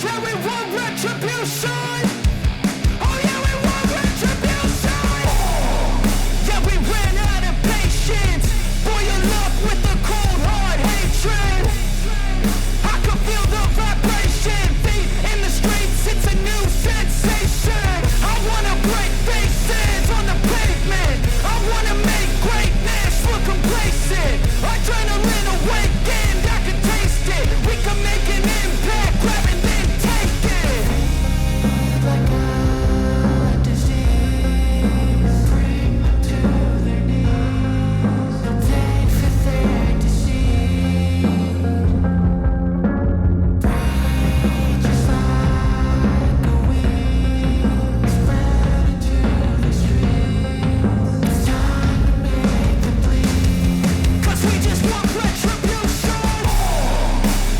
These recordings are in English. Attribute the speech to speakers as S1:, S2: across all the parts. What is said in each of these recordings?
S1: Yeah, we want retribution. Oh yeah, we want retribution. Yeah, we ran out of patience. Boil up with the cold hard hatred. I can feel the vibration. Feet in the streets, it's a new sensation. I wanna break faces on the pavement. I wanna make greatness look complacent. Adrenaline awakened, I can taste it. We can make an impact, grab and then take it. Like a disease, bring them to their knees. Pain for their disease. Breathe just like a weed, spread into the streets. It's time to make them bleed. 'Cause we just want retribution.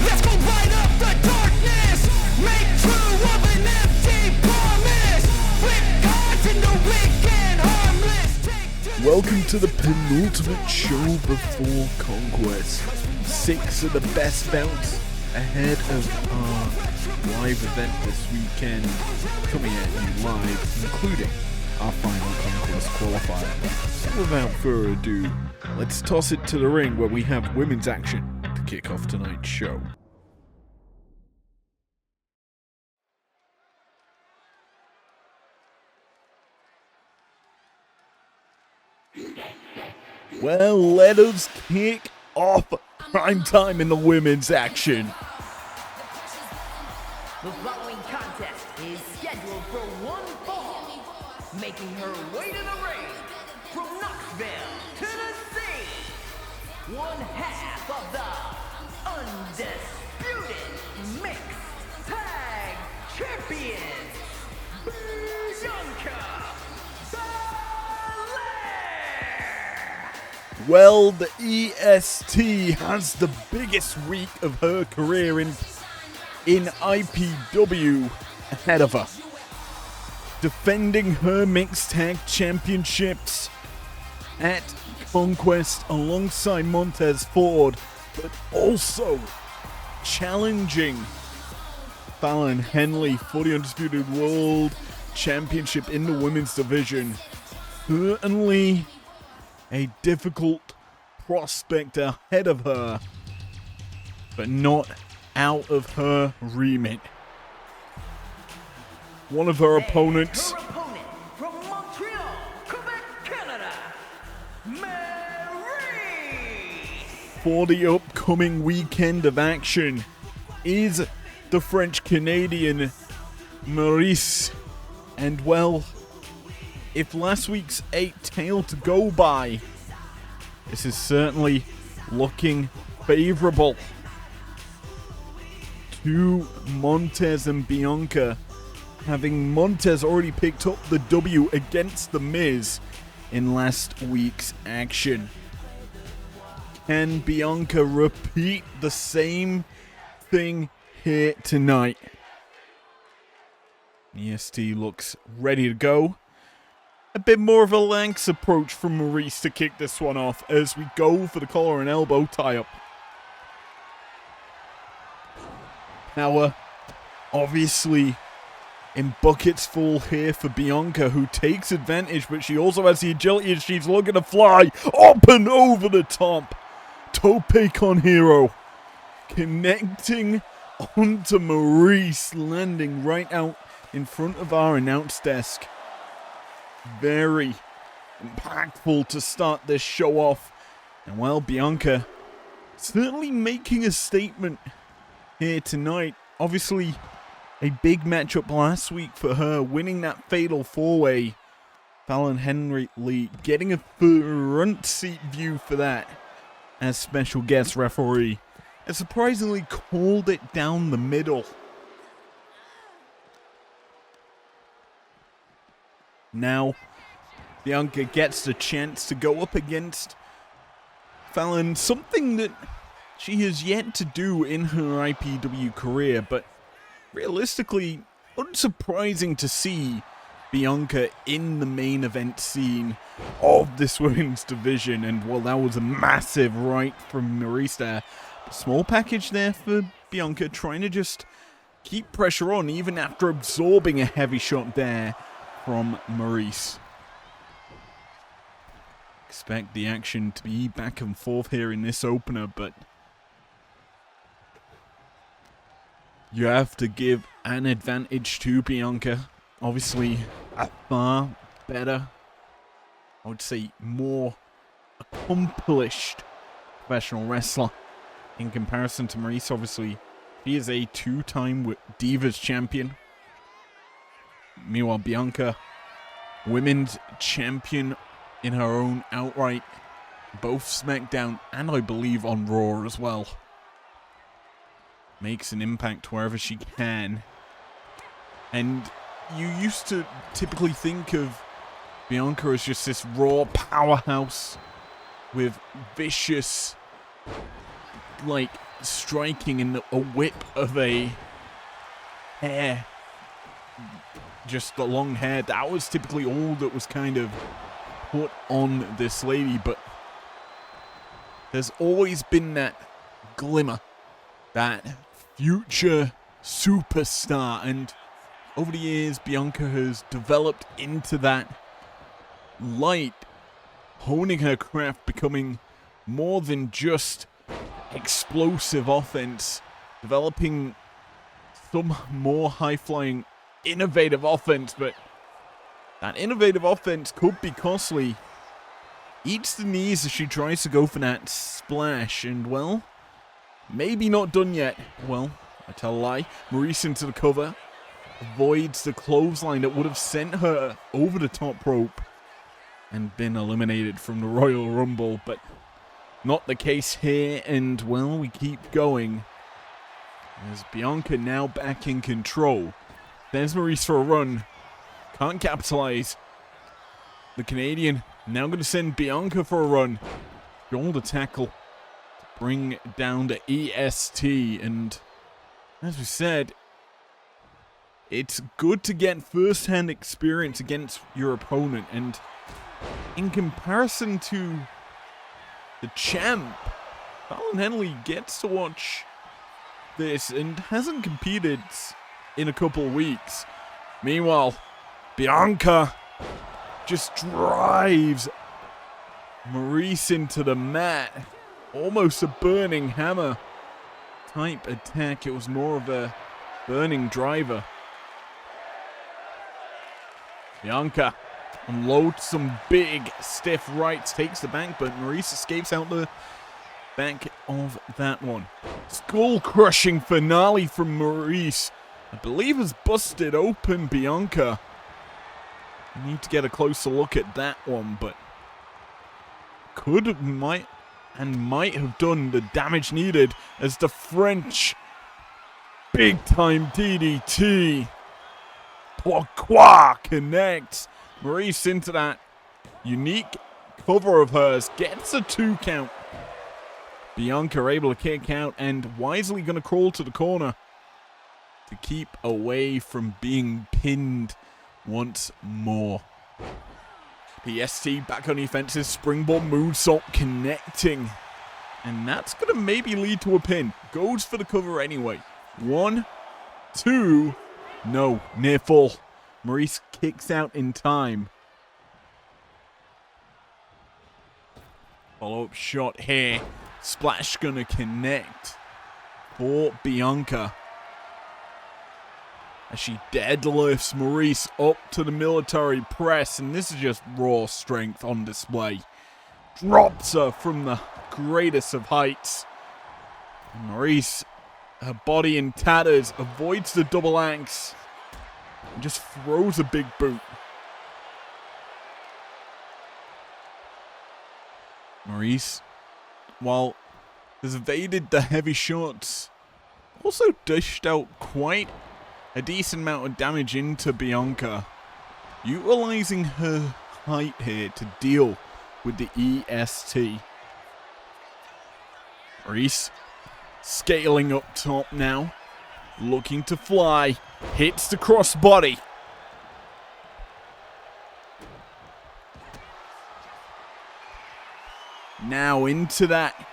S1: Let's go light up the darkness. Make true of an empty promise. Flip cards in the weekend, harmless. Take to
S2: Welcome to the penultimate show before Conquest. 6 of the best belts ahead of our live event this weekend, coming at you live, including our final Conquest qualifier. So without further ado, let's toss it to the ring where we have women's action to kick off tonight's show. Well, let us kick off Primetime in the women's action.
S3: The following contest is scheduled for one fall, making her way to the ring from Knoxville, Tennessee, one half of the undisputed mixed tag champions, Bianca Belair.
S2: Well, the EST has the biggest week of her career in IPW ahead of her. Defending her mixed tag championships at Conquest alongside Montez Ford, but also challenging Fallon Henley for the Undisputed World Championship in the women's division. Certainly a difficult prospect ahead of her, but not out of her remit. One of her opponents,
S3: Her opponent from Montreal, Quebec, Canada, Marie.
S2: for the upcoming weekend of action, is the French-Canadian Maurice. And well, if last week's 8 tailed to go by, this is certainly looking favorable to Montez and Bianca, having Montez already picked up the W against The Miz in last week's action. Can Bianca repeat the same thing here tonight? EST looks ready to go. A bit more of a lax approach from Maurice to kick this one off as we go for the collar and elbow tie-up. Power, obviously, in buckets full here for Bianca, who takes advantage, but she also has the agility as she's looking to fly up and over the top. Tope con Hero, connecting onto Maurice, landing right out in front of our announce desk. Very impactful to start this show off. And well, Bianca certainly making a statement here tonight. Obviously, a big matchup last week for her, winning that fatal 4-way. Fallon Henley getting a front seat view for that as special guest referee. And surprisingly called it down the middle. Now, Bianca gets the chance to go up against Fallon, something that she has yet to do in her IPW career, but realistically, unsurprising to see Bianca in the main event scene of this women's division. And well, that was a massive right from Maurice there. Small package there for Bianca, trying to just keep pressure on even after absorbing a heavy shot there from Maurice. Expect the action to be back and forth here in this opener, but you have to give an advantage to Bianca. Obviously, a far better, I would say more accomplished professional wrestler in comparison to Maurice. Obviously, she is a 2-time Divas champion. Meanwhile, Bianca, women's champion in her own outright, both SmackDown and I believe on Raw as well. Makes an impact wherever she can. And you used to typically think of Bianca as just this Raw powerhouse with vicious, like, striking and a whip of a hair. Just the long hair. That was typically all that was kind of put on this lady, but there's always been that glimmer, that future superstar, and over the years Bianca has developed into that light, honing her craft, becoming more than just explosive offense, developing some more high-flying innovative offense, but that innovative offense could be costly. Eats the knees as she tries to go for that splash, and well, maybe not done yet. Well, I tell a lie. Maurice into the cover, avoids the clothesline that would have sent her over the top rope and been eliminated from the Royal Rumble, but not the case here, and well, we keep going as Bianca now back in control. There's Maurice for a run. Can't capitalize. The Canadian now going to send Bianca for a run. Shoulder tackle to bring down the EST. And as we said, it's good to get first-hand experience against your opponent. And in comparison to the champ, Fallon Henley gets to watch this and hasn't competed in a couple of weeks. Meanwhile, Bianca just drives Maurice into the mat. Almost a burning hammer type attack. It was more of a burning driver. Bianca unloads some big stiff rights, takes the back, but Maurice escapes out the back of that one. Skull-crushing finale from Maurice. I believe has busted open Bianca. I need to get a closer look at that one, but might have done the damage needed as the French big-time DDT. Pourquoi connects Maurice into that unique cover of hers, gets a 2 count. Bianca able to kick out and wisely going to crawl to the corner to keep away from being pinned once more. The ST back on the offensive, springboard moonsault connecting. And that's going to maybe lead to a pin. Goes for the cover anyway. 1, 2, no, near fall. Maurice kicks out in time. Follow-up shot here. Splash going to connect for Bianca as she deadlifts Maurice up to the military press, and this is just raw strength on display. Drops her from the greatest of heights. And Maurice, her body in tatters, avoids the double axe and just throws a big boot. Maurice, while has evaded the heavy shots, also dished out quite a decent amount of damage into Bianca, utilizing her height here to deal with the EST. Maurice scaling up top now, looking to fly, hits the crossbody. Now into that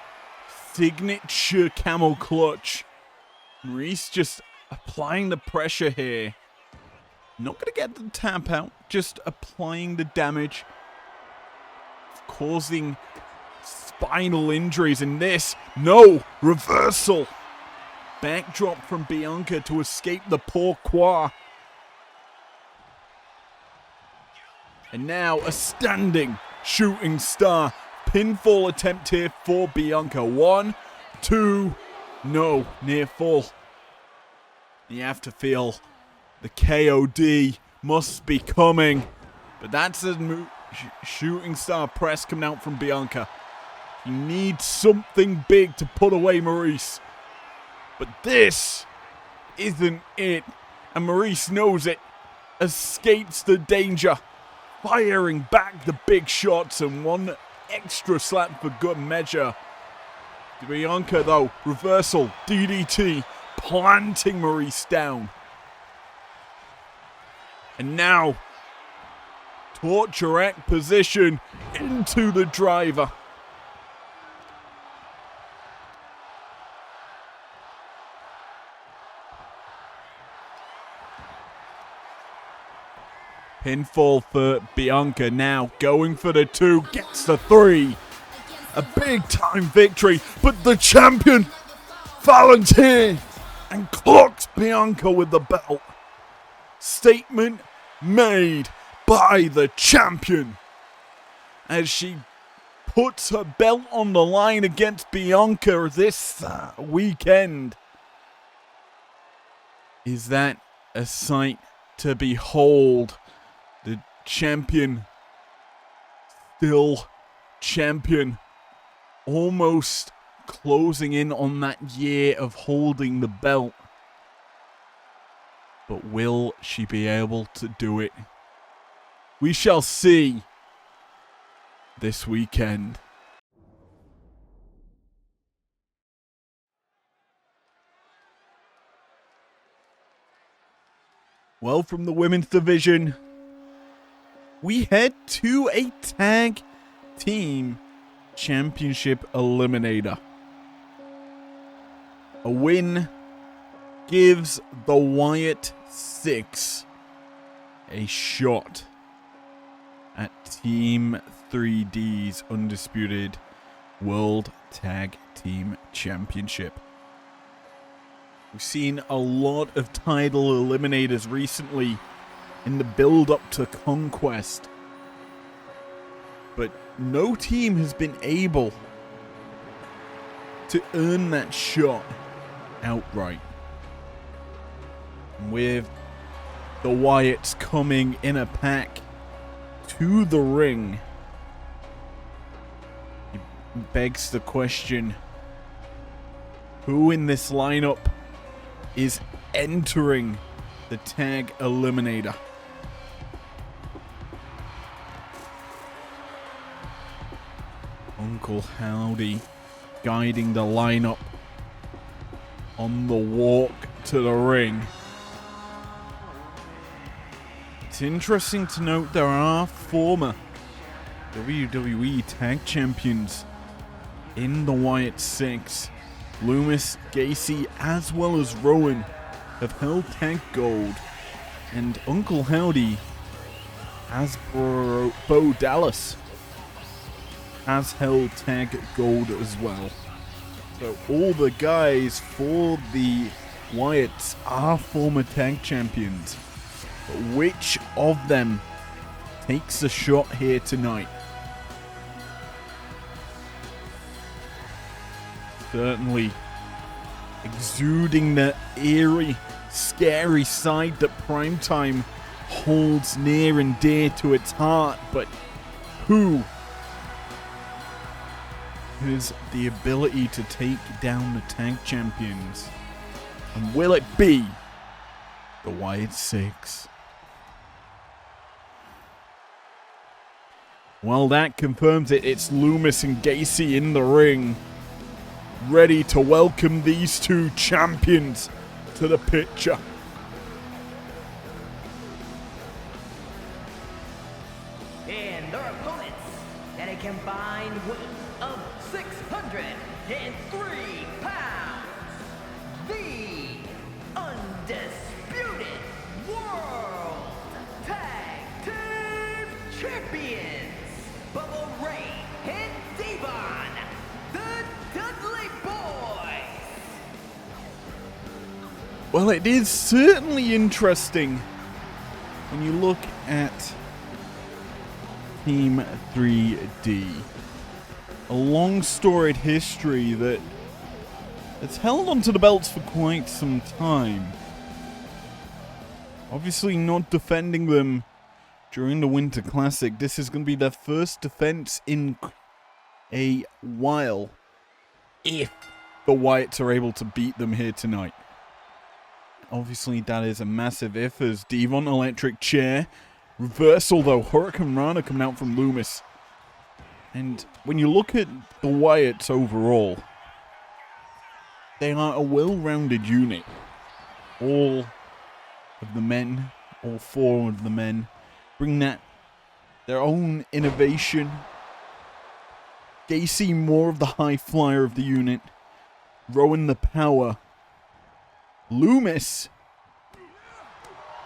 S2: signature camel clutch. Maurice just applying the pressure here. Not going to get the tap out, just applying the damage, causing spinal injuries in this. No, reversal. Backdrop from Bianca to escape the pourquoi. And now a standing shooting star. Pinfall attempt here for Bianca. 1, 2, no, near fall. You have to feel the KOD must be coming. But that's a shooting star press coming out from Bianca. You need something big to put away Maurice. But this isn't it. And Maurice knows it. Escapes the danger. Firing back the big shots and one extra slap for good measure. Bianca though, reversal, DDT, planting Maurice down. And now, torture rack position into the driver. Pinfall for Bianca now, going for the 2, gets the 3. A big time victory, but the champion, Valentine, and clocks Bianca with the belt. Statement made by the champion as she puts her belt on the line against Bianca this weekend. Is that a sight to behold? The champion, still champion, almost closing in on that year of holding the belt. But will she be able to do it? We shall see this weekend. Well, from the women's division, we head to a tag team championship eliminator. A win gives the Wyatt 6 a shot at Team 3D's undisputed World Tag Team Championship. We've seen a lot of title eliminators recently in the build-up to Conquest, but no team has been able to earn that shot outright. With the Wyatts coming in a pack to the ring, it begs the question, who in this lineup is entering the tag eliminator? Uncle Howdy guiding the lineup on the walk to the ring. It's interesting to note there are former WWE Tag Champions in the Wyatt 6. Loomis, Gacy, as well as Rowan have held tag gold, and Uncle Howdy, as Bo Dallas, has held tag gold as well. So all the guys for the Wyatts are former tag champions. But which of them takes a shot here tonight? Certainly exuding the eerie, scary side that Primetime holds near and dear to its heart, but who has the ability to take down the tag champions? And will it be the Wyatt 6? Well, that confirms it. It's Loomis and Gacy in the ring, ready to welcome these two champions to the picture.
S3: And their opponents at a combined weight of 603 pounds, the undisputed Undisputed World Tag Team Champions, Bubba Ray and Devon, the Dudley Boys.
S2: Well, it is certainly interesting when you look at Team 3D. A long storied history that it's held onto the belts for quite some time. Obviously not defending them during the Winter Classic. This is going to be their first defense in a while, if the Wyatts are able to beat them here tonight. Obviously that is a massive if, as Devon electric chair. Reversal though, Hurricane Rana coming out from Loomis. And when you look at the Wyatts overall, they are a well-rounded unit. All of the men, all four of the men, bring that their own innovation. Gacy more of the high flyer of the unit. Rowan the power. Loomis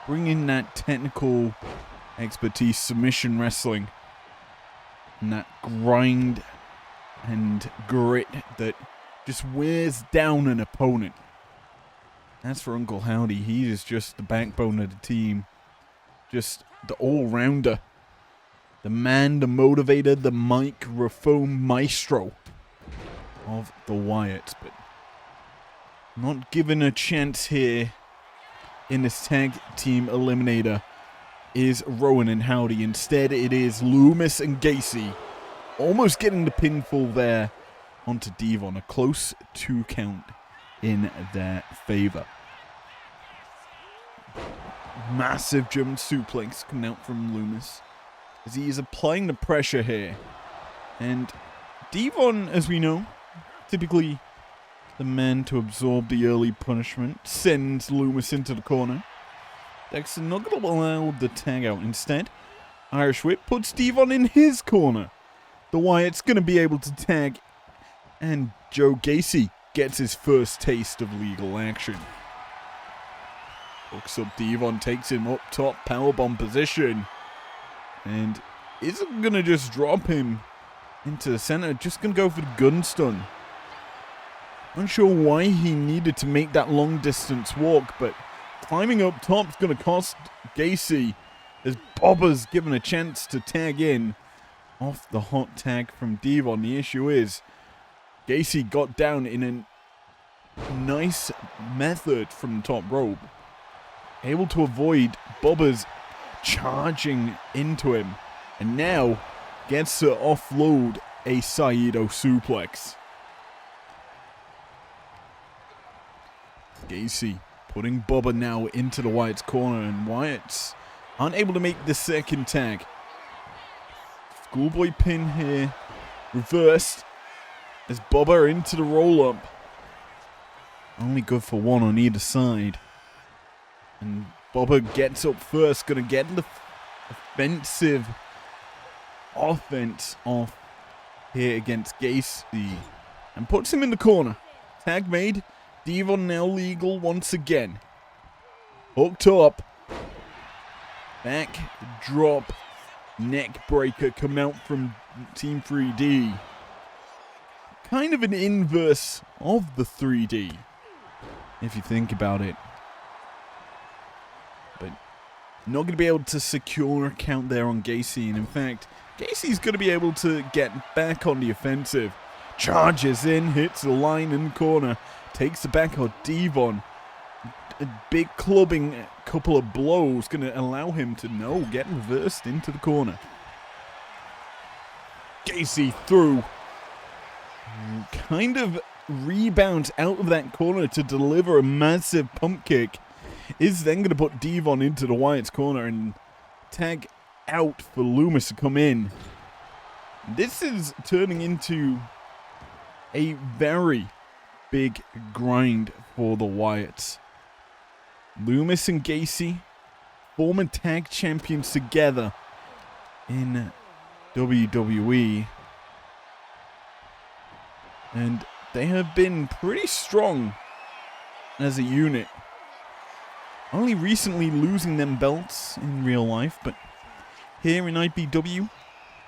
S2: bringing that technical expertise, submission wrestling, and that grind and grit that just wears down an opponent. As for Uncle Howdy, he is just the backbone of the team. Just the all-rounder. The man, the motivator, the microphone maestro of the Wyatts. But not given a chance here in this tag team eliminator is Rowan and Howdy. Instead, it is Loomis and Gacy. Almost getting the pinfall there onto Devon. A close 2 count in their favor. Massive German suplex coming out from Loomis as he is applying the pressure here. And Devon, as we know, typically the man to absorb the early punishment, sends Loomis into the corner. Dexter not going to allow the tag out. Instead, Irish Whip puts Devon in his corner. The Wyatts going to be able to tag, and Joe Gacy gets his first taste of legal action. Hooks up Devon, takes him up top, powerbomb position, and isn't going to just drop him into the center, just going to go for the gun stun. Unsure why he needed to make that long distance walk, but climbing up top is going to cost Gacy, as Bobber's given a chance to tag in off the hot tag from Devon. The issue is Gacy got down in a nice method from the top rope, able to avoid Bobber's charging into him, and now gets to offload a Saito suplex. Gacy putting Bubba now into the Wyatts corner, and Wyatts aren't able to make the second tag. Schoolboy pin here, reversed, as Bubba into the roll-up. Only good for one on either side. And Bubba gets up first, gonna get the offensive offense off here against Gacy, and puts him in the corner. Tag made. Devon now legal once again. Hooked up. Back drop. Neck breaker coming out from Team 3D. Kind of an inverse of the 3D, if you think about it. But not going to be able to secure a count there on Gacy. And in fact, Gacy's going to be able to get back on the offensive. Charges in, hits the line in the corner. Takes the back of Devon. A big clubbing couple of blows going to allow him to get reversed into the corner. Gacy through. Kind of rebounds out of that corner to deliver a massive pump kick. Is then going to put Devon into the Wyatts corner and tag out for Loomis to come in. This is turning into a very big grind for the Wyatts. Loomis and Gacy, former tag champions together in WWE. And they have been pretty strong as a unit. only recently losing them belts in real life, but here in IPW,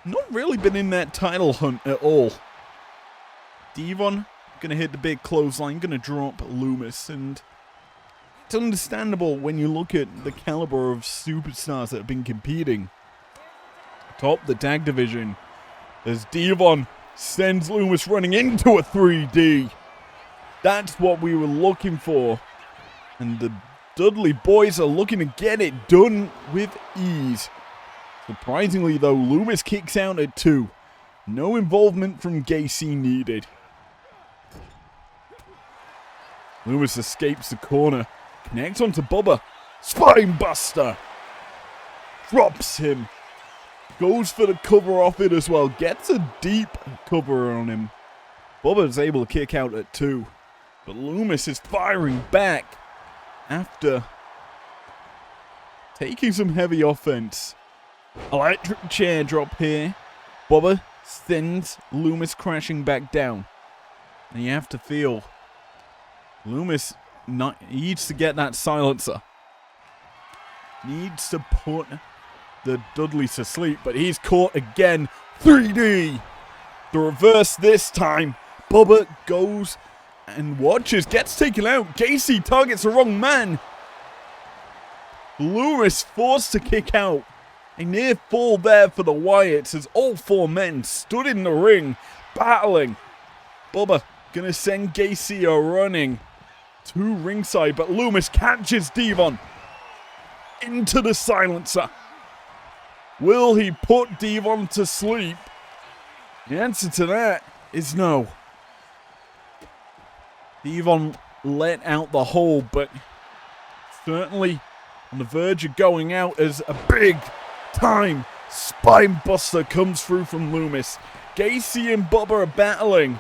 S2: not really been in that title hunt at all. Devon gonna hit the big clothesline, gonna drop Loomis, and it's understandable when you look at the caliber of superstars that have been competing atop the tag division, as Devon sends Loomis running into a 3D. That's what we were looking for, and the Dudley boys are looking to get it done with ease. Surprisingly though, Loomis kicks out at 2. No involvement from Gacy needed. Loomis escapes the corner, connects onto Bubba. Spinebuster! Drops him. Goes for the cover off it as well. Gets a deep cover on him. Bubba's able to kick out at 2. But Loomis is firing back after taking some heavy offense. Electric chair drop here. Bubba sends Loomis crashing back down. And you have to feel Loomis needs to get that silencer. Needs to put the Dudleys to sleep, but he's caught again. 3D! The reverse this time. Bubba goes and watches, gets taken out. Gacy targets the wrong man. Loomis forced to kick out. A near fall there for the Wyatts as all 4 men stood in the ring, battling. Bubba gonna send Gacy a running to ringside, but Loomis catches Devon into the silencer. Will he put Devon to sleep? The answer to that is no. Devon let out the hole, but certainly on the verge of going out as a big time spinebuster comes through from Loomis. Gacy and Bubba are battling.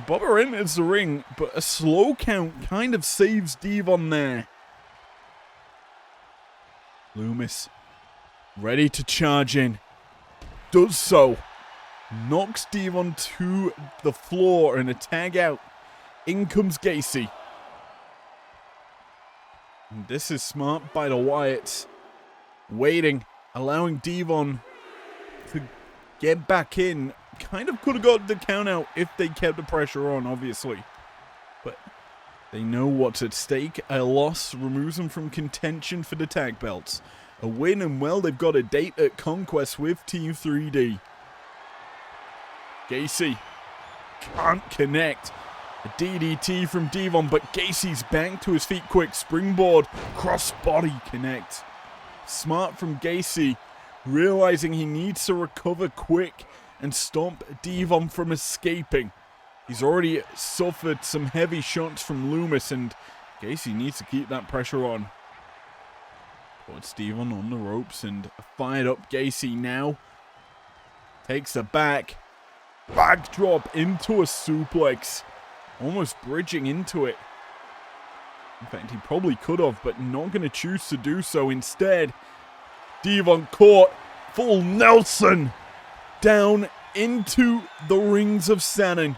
S2: Bubba enters the ring, but a slow count kind of saves Devon there. Loomis ready to charge in. Does so. Knocks Devon to the floor and a tag out. In comes Gacy. And this is smart by the Wyatts. Waiting, allowing Devon to get back in. Kind of could have got the count out if they kept the pressure on, obviously. But they know what's at stake. A loss removes them from contention for the tag belts. A win, and well, they've got a date at Conquest with Team 3D. Gacy can't connect. A DDT from Devon, but Gacy's back to his feet quick. Springboard, crossbody connect. Smart from Gacy, realizing he needs to recover quick and stop Devon from escaping. He's already suffered some heavy shots from Loomis, and Gacy needs to keep that pressure on. Puts Devon on the ropes, and a fired up Gacy now takes the backdrop into a suplex, almost bridging into it. In fact, he probably could have, but not going to choose to do so. Instead, Devon caught full Nelson down into the rings of Saturn.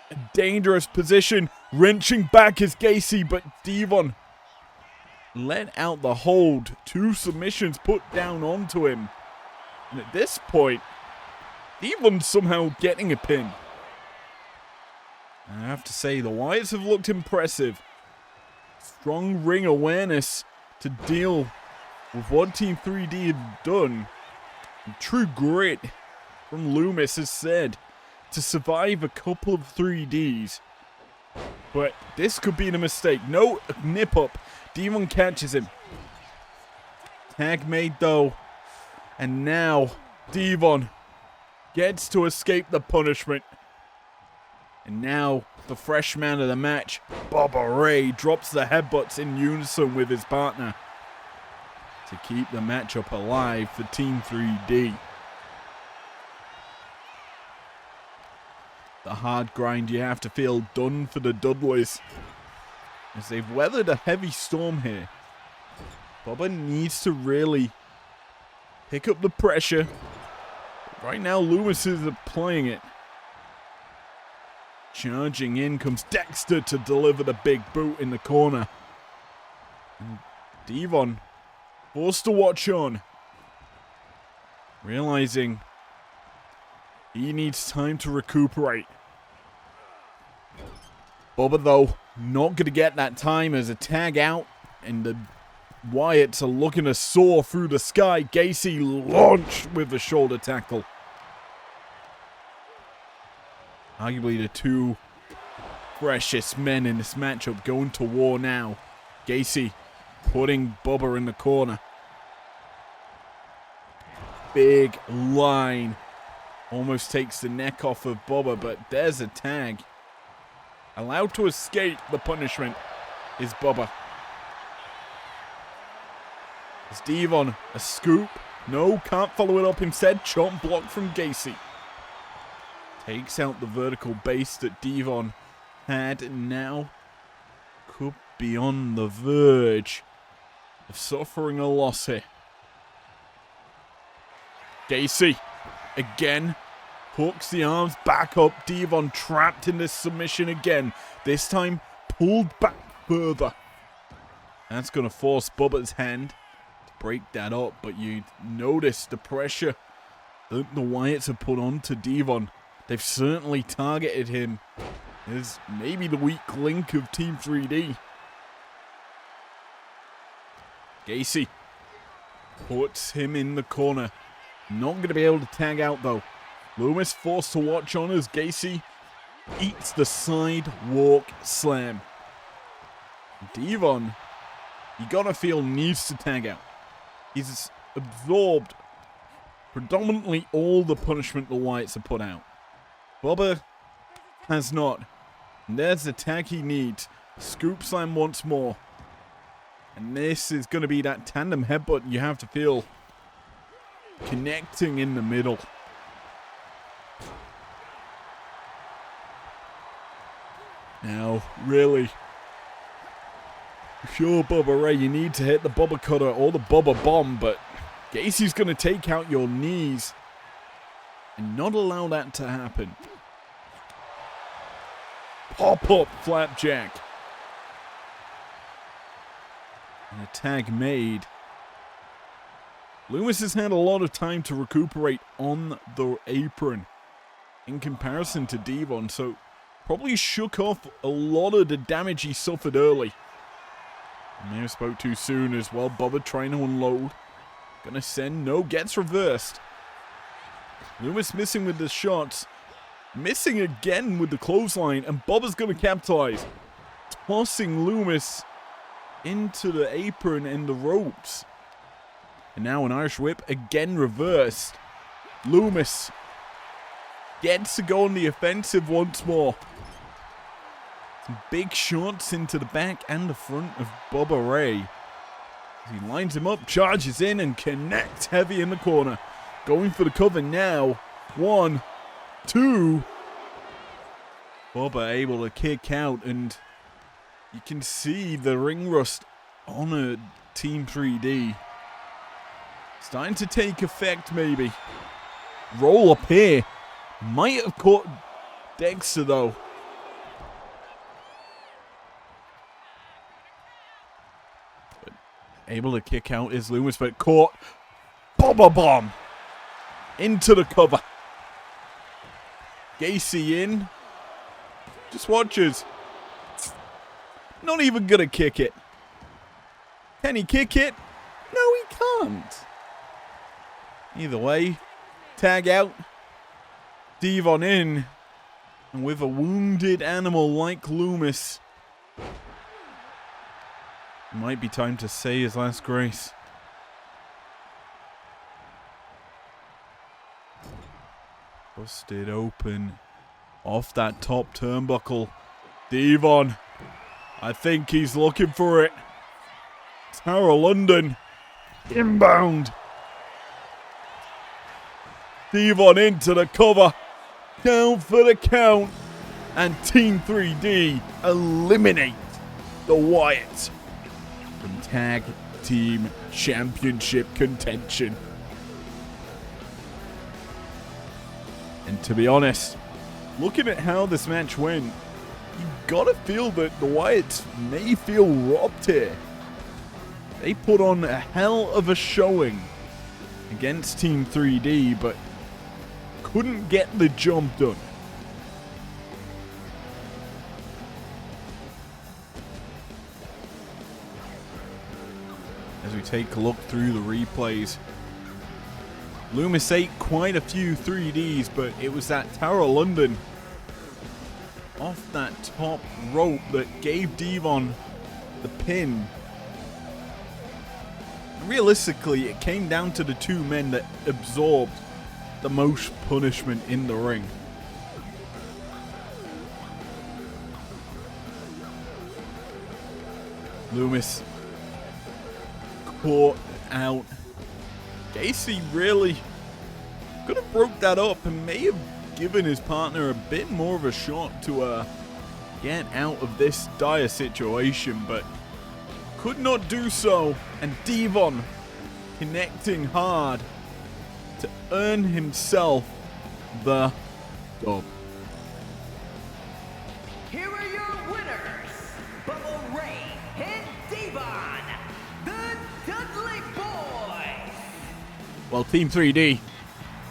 S2: A dangerous position, wrenching back as Gacy, but Devon let out the hold. 2 submissions put down onto him. And at this point, Devon's somehow getting a pin. I have to say, the Wyatts have looked impressive. Strong ring awareness to deal with what Team 3D had done. And true grit from Loomis has said to survive a couple of 3Ds. But this could be a mistake. No nip up. Devon catches him. Tag made though. And now Devon gets to escape the punishment. And now the fresh man of the match, Bubba Ray, drops the headbutts in unison with his partner to keep the matchup alive for Team 3D. The hard grind you have to feel done for the Dudleys, as they've weathered a heavy storm here. Bubba needs to really pick up the pressure. Right now, Loomis is applying it. Charging in comes Dexter to deliver the big boot in the corner. And Devon forced to watch on. Realizing he needs time to recuperate. Bubba, though, not going to get that time as a tag out. And the Wyatts are looking to soar through the sky. Gacy launched with a shoulder tackle. Arguably the two freshest men in this matchup going to war now. Gacy putting Bubba in the corner. Big line. Almost takes the neck off of Bubba, but there's a tag. Allowed to escape the punishment is Bubba. It's Devon, a scoop. No, can't follow it up instead. Chomp block from Gacy. Takes out the vertical base that Devon had, and now could be on the verge of suffering a loss here. Gacy, again, hooks the arms back up. Devon trapped in this submission again. This time, pulled back further. That's going to force Bubba's hand to break that up, but you notice the pressure that the Wyatts have put on to Devon. They've certainly targeted him as maybe the weak link of Team 3D. Gacy puts him in the corner. Not going to be able to tag out though. Loomis forced to watch on as Gacy eats the sidewalk slam. Devon, you gotta feel, needs to tag out. He's absorbed predominantly all the punishment the Wyatts have put out. Bubba has not. And there's the tag he needs. Scoop slam once more. And this is going to be that tandem headbutt you have to feel connecting in the middle. Now, really, sure, Bubba Ray, you need to hit the Bubba Cutter or the Bubba Bomb, but Gacy's going to take out your knees and not allow that to happen. Pop-up flapjack. And a tag made. Loomis has had a lot of time to recuperate on the apron in comparison to Devon, so probably shook off a lot of the damage he suffered early. May have spoke too soon as well. Bubba trying to unload. Gonna send, no, gets reversed. Loomis missing with the shots. Missing again with the clothesline, and Bubba's gonna capitalize. Tossing Loomis into the apron and the ropes. And now an Irish whip, again reversed. Loomis gets to go on the offensive once more. Some big shots into the back and the front of Bubba Ray. He lines him up, charges in, and connects heavy in the corner. Going for the cover now. 1, 2. Bubba able to kick out, and you can see the ring rust on a Team 3D. Starting to take effect, maybe. Roll up here. Might have caught Dexter, though. But able to kick out is Loomis, but caught. Bubba Bomb. Into the cover. Gacy in. Just watches. Not even gonna kick it. Can he kick it? No, he can't. Either way, tag out. Devon in. And with a wounded animal like Loomis, it might be time to say his last grace. Busted open off that top turnbuckle. Devon, I think he's looking for it. Tower of London, inbound. Devon into the cover, down for the count, and Team 3D eliminate the Wyatts from Tag Team Championship contention. And to be honest, looking at how this match went, you gotta feel that the Wyatts may feel robbed here. They put on a hell of a showing against Team 3D, but couldn't get the job done. As we take a look through the replays, Loomis ate quite a few 3Ds, but it was that Tower London off that top rope that gave Devon the pin. Realistically, it came down to the two men that absorbed the most punishment in the ring. Loomis caught out. Gacy really could have broke that up and may have given his partner a bit more of a shot to get out of this dire situation, but could not do so. And Devon connecting hard to earn himself the dub.
S3: Here are your winners, Bubba Ray and Devon, the Dudley Boys.
S2: Well, Team 3D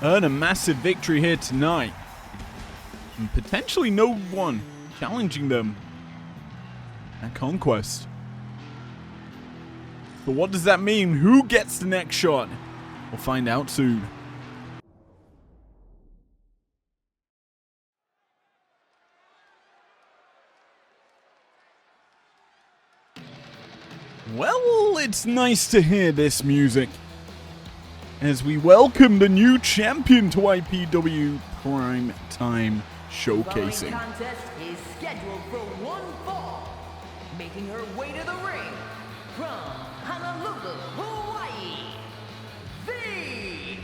S2: earn a massive victory here tonight. And potentially no one challenging them at Conquest. But what does that mean? Who gets the next shot? We'll find out soon. Well, it's nice to hear this music as we welcome the new champion to IPW Primetime Showcasing.
S3: The following contest is scheduled for one fall, making her way to the ring from Honolulu, Hawaii, the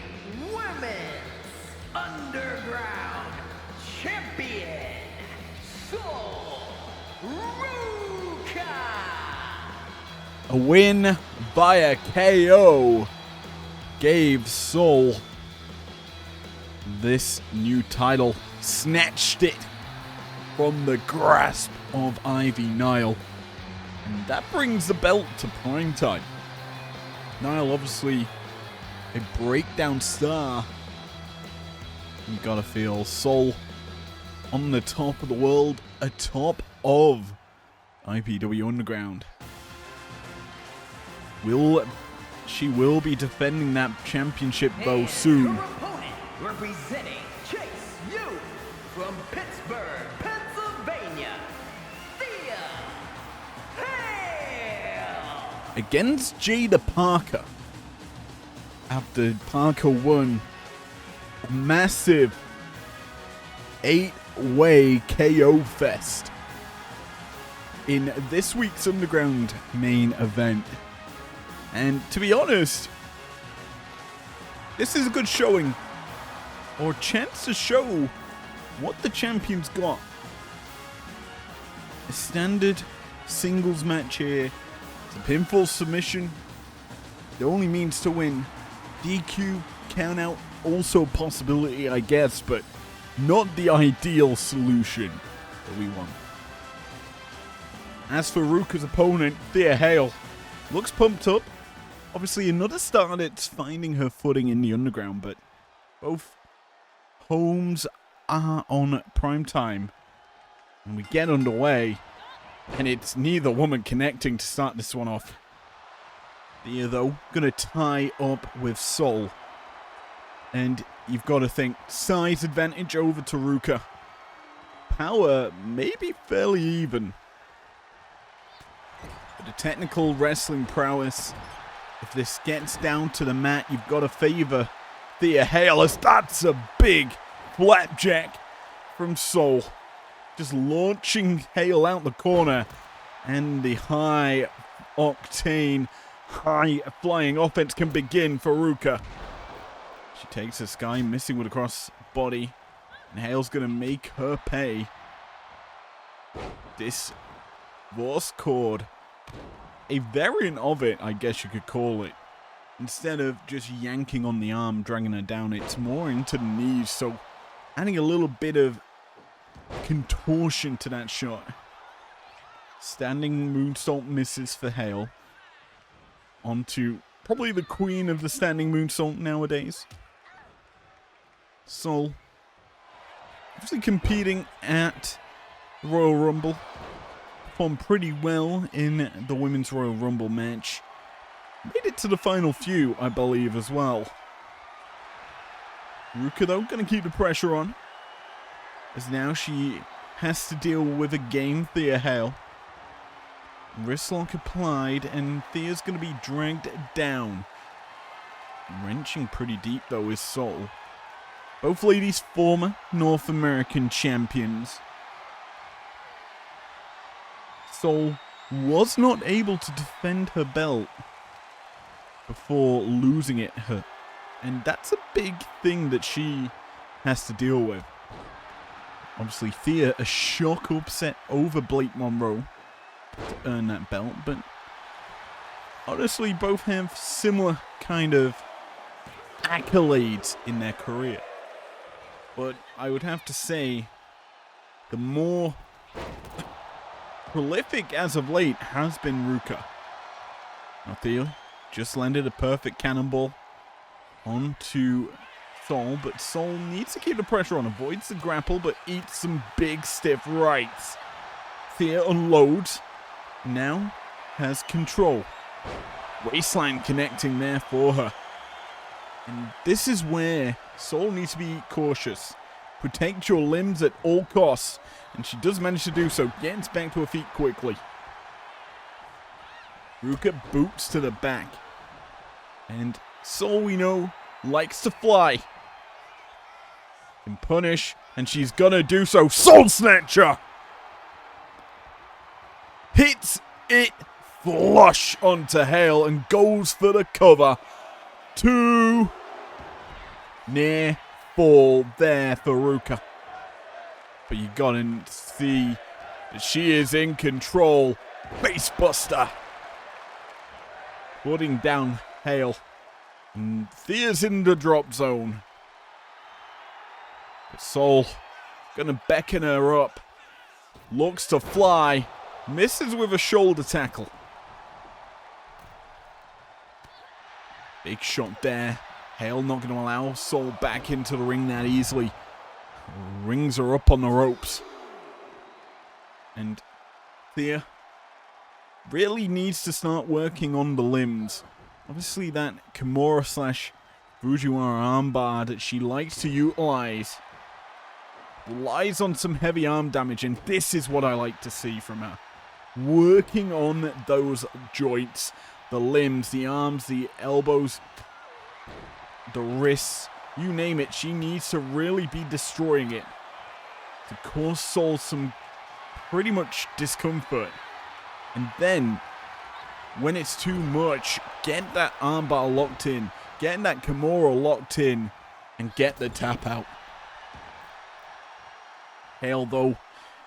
S3: Women's Underground Champion, Soul Ruka.
S2: A win via KO gave Soul this new title, snatched it from the grasp of Ivy Nile, and that brings the belt to Primetime. Nile obviously a breakdown star. You gotta feel Soul on the top of the world, atop of IPW Underground. She will be defending that championship bow
S3: And
S2: soon.
S3: your opponent, representing Chase U from Pittsburgh, Pennsylvania, Thea Hale.
S2: Against Jada Parker. After Parker won a massive 8-way KO fest in this week's Underground main event. And to be honest, this is a good showing, or chance to show what the champion's got. A standard singles match here. It's a pinfall submission. The only means to win. DQ, count out, also a possibility, I guess, but not the ideal solution that we want. As for Ruka's opponent, Thea Hale, looks pumped up. Obviously another star that's finding her footing in the Underground, but both homes are on Primetime. And we get underway, and it's neither woman connecting to start this one off. Thea, though, gonna tie up with Soul. And you've got to think, size advantage over to Ruka. Power maybe fairly even. But the technical wrestling prowess, if this gets down to the mat, you've got to favor Thea Hale, as that's a big flapjack from Soul. Just launching Hale out the corner. And the high octane, high flying offense can begin for Ruka. She takes a sky, missing with a cross body. And Hale's going to make her pay. This divorce cord, a variant of it, I guess you could call it. Instead of just yanking on the arm, dragging her down, it's more into the knees. So adding a little bit of contortion to that shot. Standing moonsault misses for Hale. onto probably the queen of the standing moonsault nowadays. Sol, obviously competing at the Royal Rumble. Performed pretty well in the Women's Royal Rumble match. Made it to the final few, I believe, as well. Ruka, though, going to keep the pressure on, as now she has to deal with again Thea Hale. Wrist lock applied, and Thea's going to be dragged down. Wrenching pretty deep, though, is Sol. Both ladies former North American champions. Sol was not able to defend her belt before losing it. And that's a big thing that she has to deal with. Obviously, Thea, a shock upset over Blake Monroe to earn that belt, but honestly, both have similar kind of accolades in their career. But I would have to say, the more prolific as of late has been Ruka. Now, Thea just landed a perfect cannonball onto Sol, but Sol needs to keep the pressure on, avoids the grapple, but eats some big stiff rights. Thea unloads, now has control. Waistline connecting there for her. And this is where Sol needs to be cautious. Protect your limbs at all costs. And she does manage to do so, gets back to her feet quickly. Ruka boots to the back. And Sol, we know, likes to fly. Can punish, and she's gonna do so. Soul Snatcher! Hits it flush onto Hale and goes for the cover. 2. Near fall there for Ruka. But you gotta see that she is in control. Basebuster. Putting down Hale. And Thea's in the drop zone. But Sol gonna beckon her up. Looks to fly. Misses with a shoulder tackle. Big shot there. Hale not going to allow Sol back into the ring that easily. Rings her up on the ropes. And Thea really needs to start working on the limbs. Obviously that Kimura / Fujiwara armbar that she likes to utilize relies on some heavy arm damage, and this is what I like to see from her. Working on those joints, the limbs, the arms, the elbows, the wrists, you name it. She needs to really be destroying it to cause Sol some pretty much discomfort. And then, when it's too much, get that armbar locked in, get that Kimura locked in, and get the tap out. Hale, though,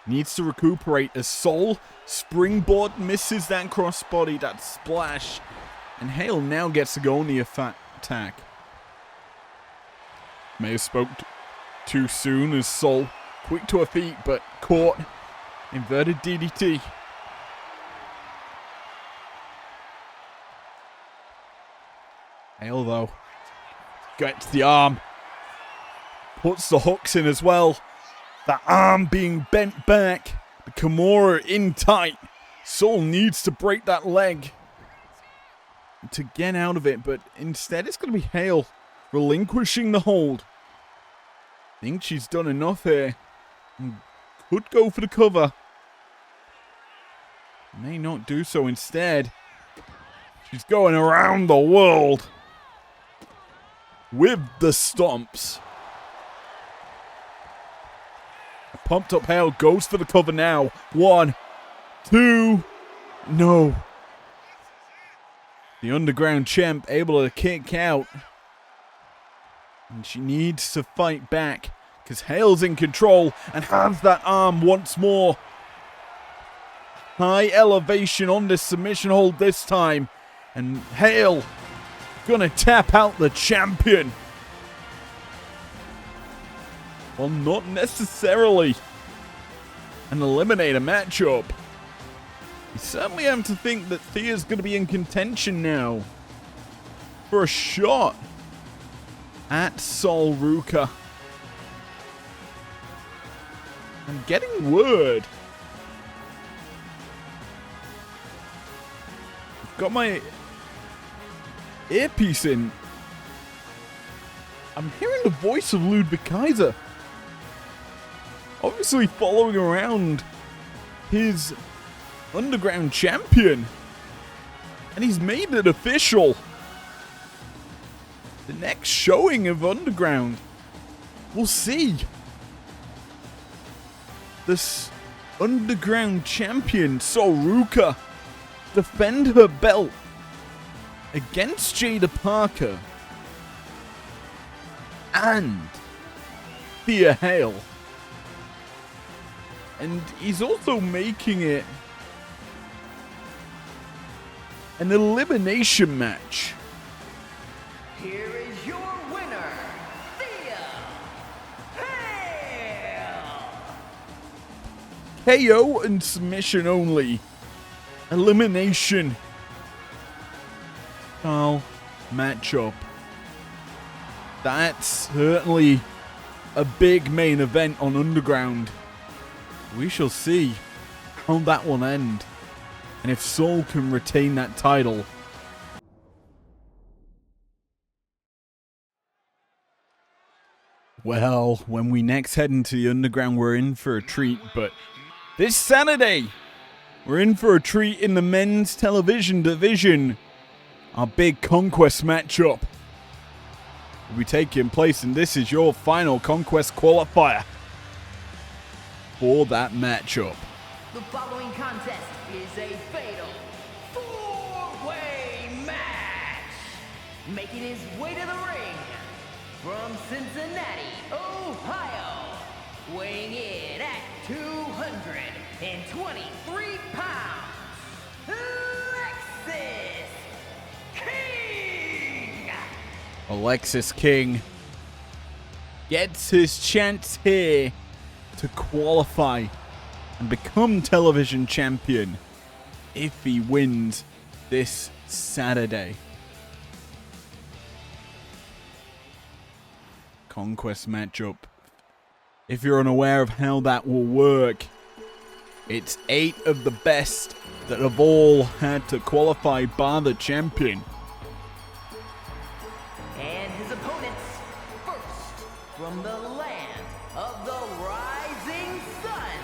S2: needs to recuperate as Sol springboard misses that crossbody, that splash. And Hale now gets to go on the attack. May have spoke too soon as Sol quick to her feet, but caught. Inverted DDT. Hale, though, gets the arm. Puts the hooks in as well. The arm being bent back. The Kimura in tight. Sol needs to break that leg to get out of it, but instead it's going to be Hale relinquishing the hold. I think she's done enough here. Could go for the cover. May not do so instead. She's going around the world with the stomps. A pumped up Hale goes for the cover now. 1, 2, no. The underground champ able to kick out. And she needs to fight back because Hale's in control and has that arm once more. High elevation on this submission hold this time. And Hale gonna tap out the champion. Well, not necessarily an eliminator matchup. You certainly have to think that Thea's going to be in contention now for a shot at Sol Ruka. I'm getting word. I've got my earpiece in. I'm hearing the voice of Ludwig Kaiser. Obviously following around his Underground champion. And he's made it official. The next showing of Underground, we'll see this Underground champion, Sol Ruka, defend her belt against Jada Parker and Thea Hale. And he's also making it an elimination match.
S3: Here is your winner, Thea Hale.
S2: KO and submission only. Elimination style matchup. That's certainly a big main event on Underground. We shall see how that will end. And if Sol can retain that title. Well, when we next head into the Underground, we're in for a treat. But this Saturday, we're in for a treat in the men's television division. Our big Conquest matchup will be taking place, and this is your final Conquest qualifier for that matchup.
S3: The following contest is a fatal four-way match. Making his way to the ring from Cincinnati, Ohio, weighing in at 223 pounds, Alexis King.
S2: Alexis King gets his chance here to qualify and become television champion if he wins this Saturday. Conquest matchup. If you're unaware of how that will work, it's 8 of the best that have all had to qualify bar the champion.
S3: And his opponents, first from the land of the rising sun,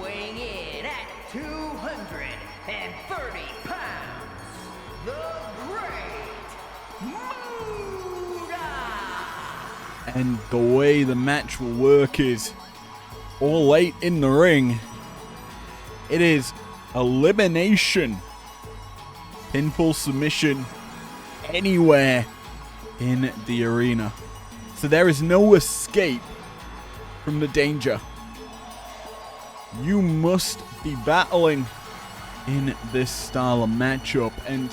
S3: weighing in at 230 pounds, the Great Muda.
S2: And the way the match will work is all 8 in the ring. It is elimination, pinfall submission, anywhere in the arena. So there is no escape from the danger. You must be battling in this style of matchup, and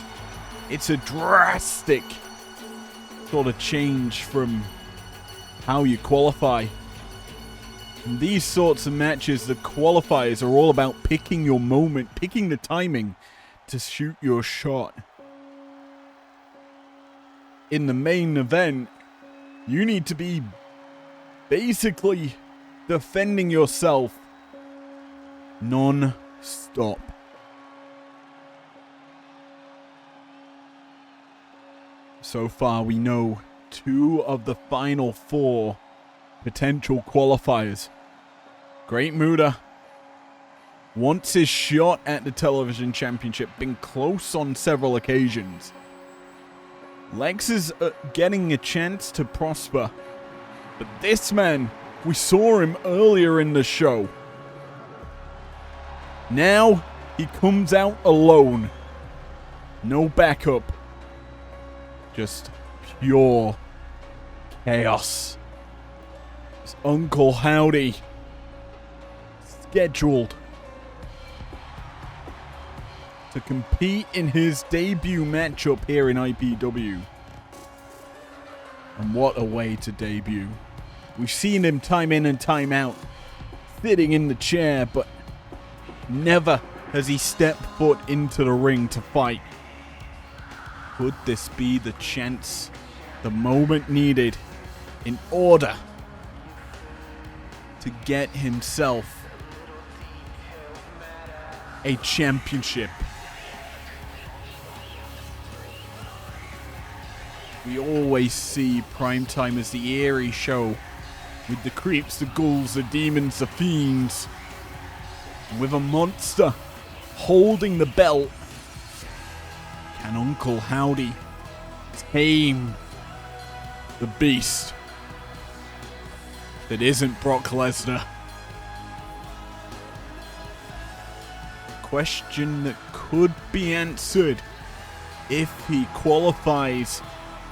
S2: it's a drastic sort of change from how you qualify. In these sorts of matches, the qualifiers are all about picking your moment, picking the timing to shoot your shot. In the main event, you need to be basically defending yourself non-stop. So far, we know 2 of the final 4 potential qualifiers. Great Muda wants his shot at the television championship, been close on several occasions. Lex is getting a chance to prosper, but this man, we saw him earlier in the show. Now he comes out alone. No backup. Just pure chaos. His Uncle Howdy scheduled to compete in his debut matchup here in IPW. And what a way to debut. We've seen him time in and time out, sitting in the chair, but never as he stepped foot into the ring to fight. Could this be the chance, the moment needed in order to get himself a championship? We always see Primetime as the eerie show with the creeps, the ghouls, the demons, the fiends, with a monster holding the belt. Can Uncle Howdy tame the beast that isn't Brock Lesnar? Question that could be answered if he qualifies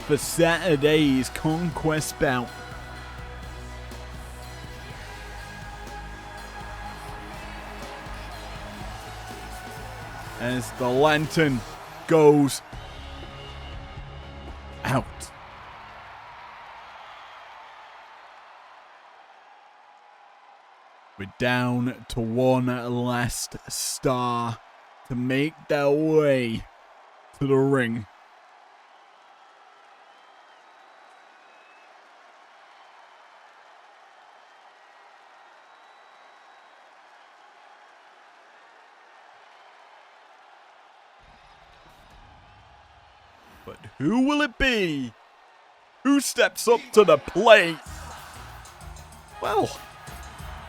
S2: for Saturday's Conquest bout. As the lantern goes out. We're down to one last star to make their way to the ring. But who will it be? Who steps up to the plate? Well,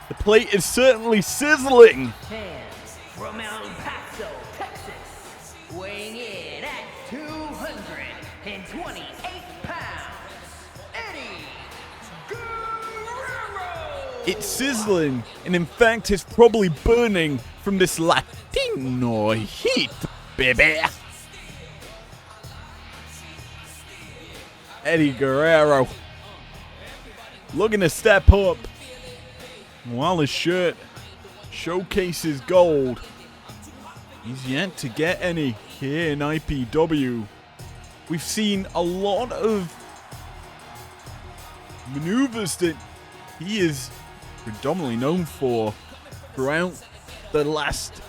S2: the plate is certainly sizzling.
S3: And from El Paso, Texas, weighing in at 228 pounds, Eddie Guerrero!
S2: It's sizzling, and in fact, it's probably burning from this Latino heat, baby. Eddie Guerrero looking to step up, while his shirt showcases gold. He's yet to get any here in IPW. We've seen a lot of maneuvers that he is predominantly known for throughout the last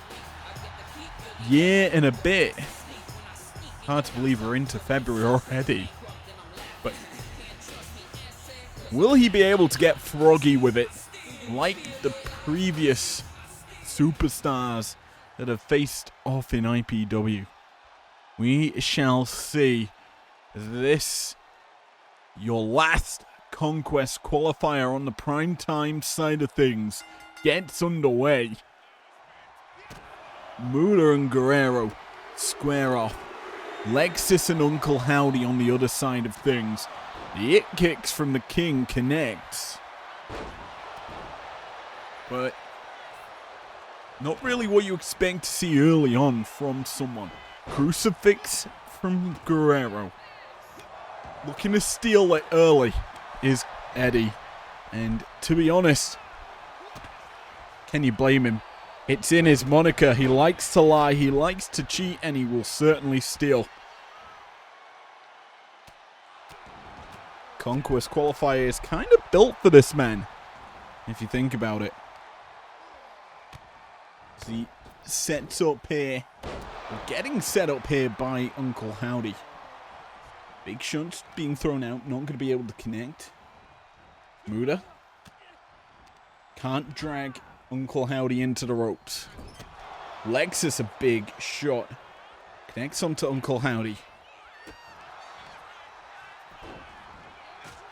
S2: year and a bit. Hard to believe we're into February already. But will he be able to get froggy with it like the previous superstars that have faced off in IPW? We shall see. This, your last Conquest qualifier on the Primetime side of things, gets underway. Muda and Guerrero square off. Lexus and Uncle Howdy on the other side of things. The it kicks from the King connects. But not really what you expect to see early on from someone. Crucifix from Guerrero. Looking to steal it early is Eddie. And to be honest, can you blame him? It's in his moniker. He likes to lie, he likes to cheat, and he will certainly steal. Conquest qualifier is kind of built for this man, if you think about it. As he sets up here, or getting set up here by Uncle Howdy. Big shots being thrown out, not going to be able to connect. Muda can't drag Uncle Howdy into the ropes. Lexus, a big shot. Connects onto Uncle Howdy.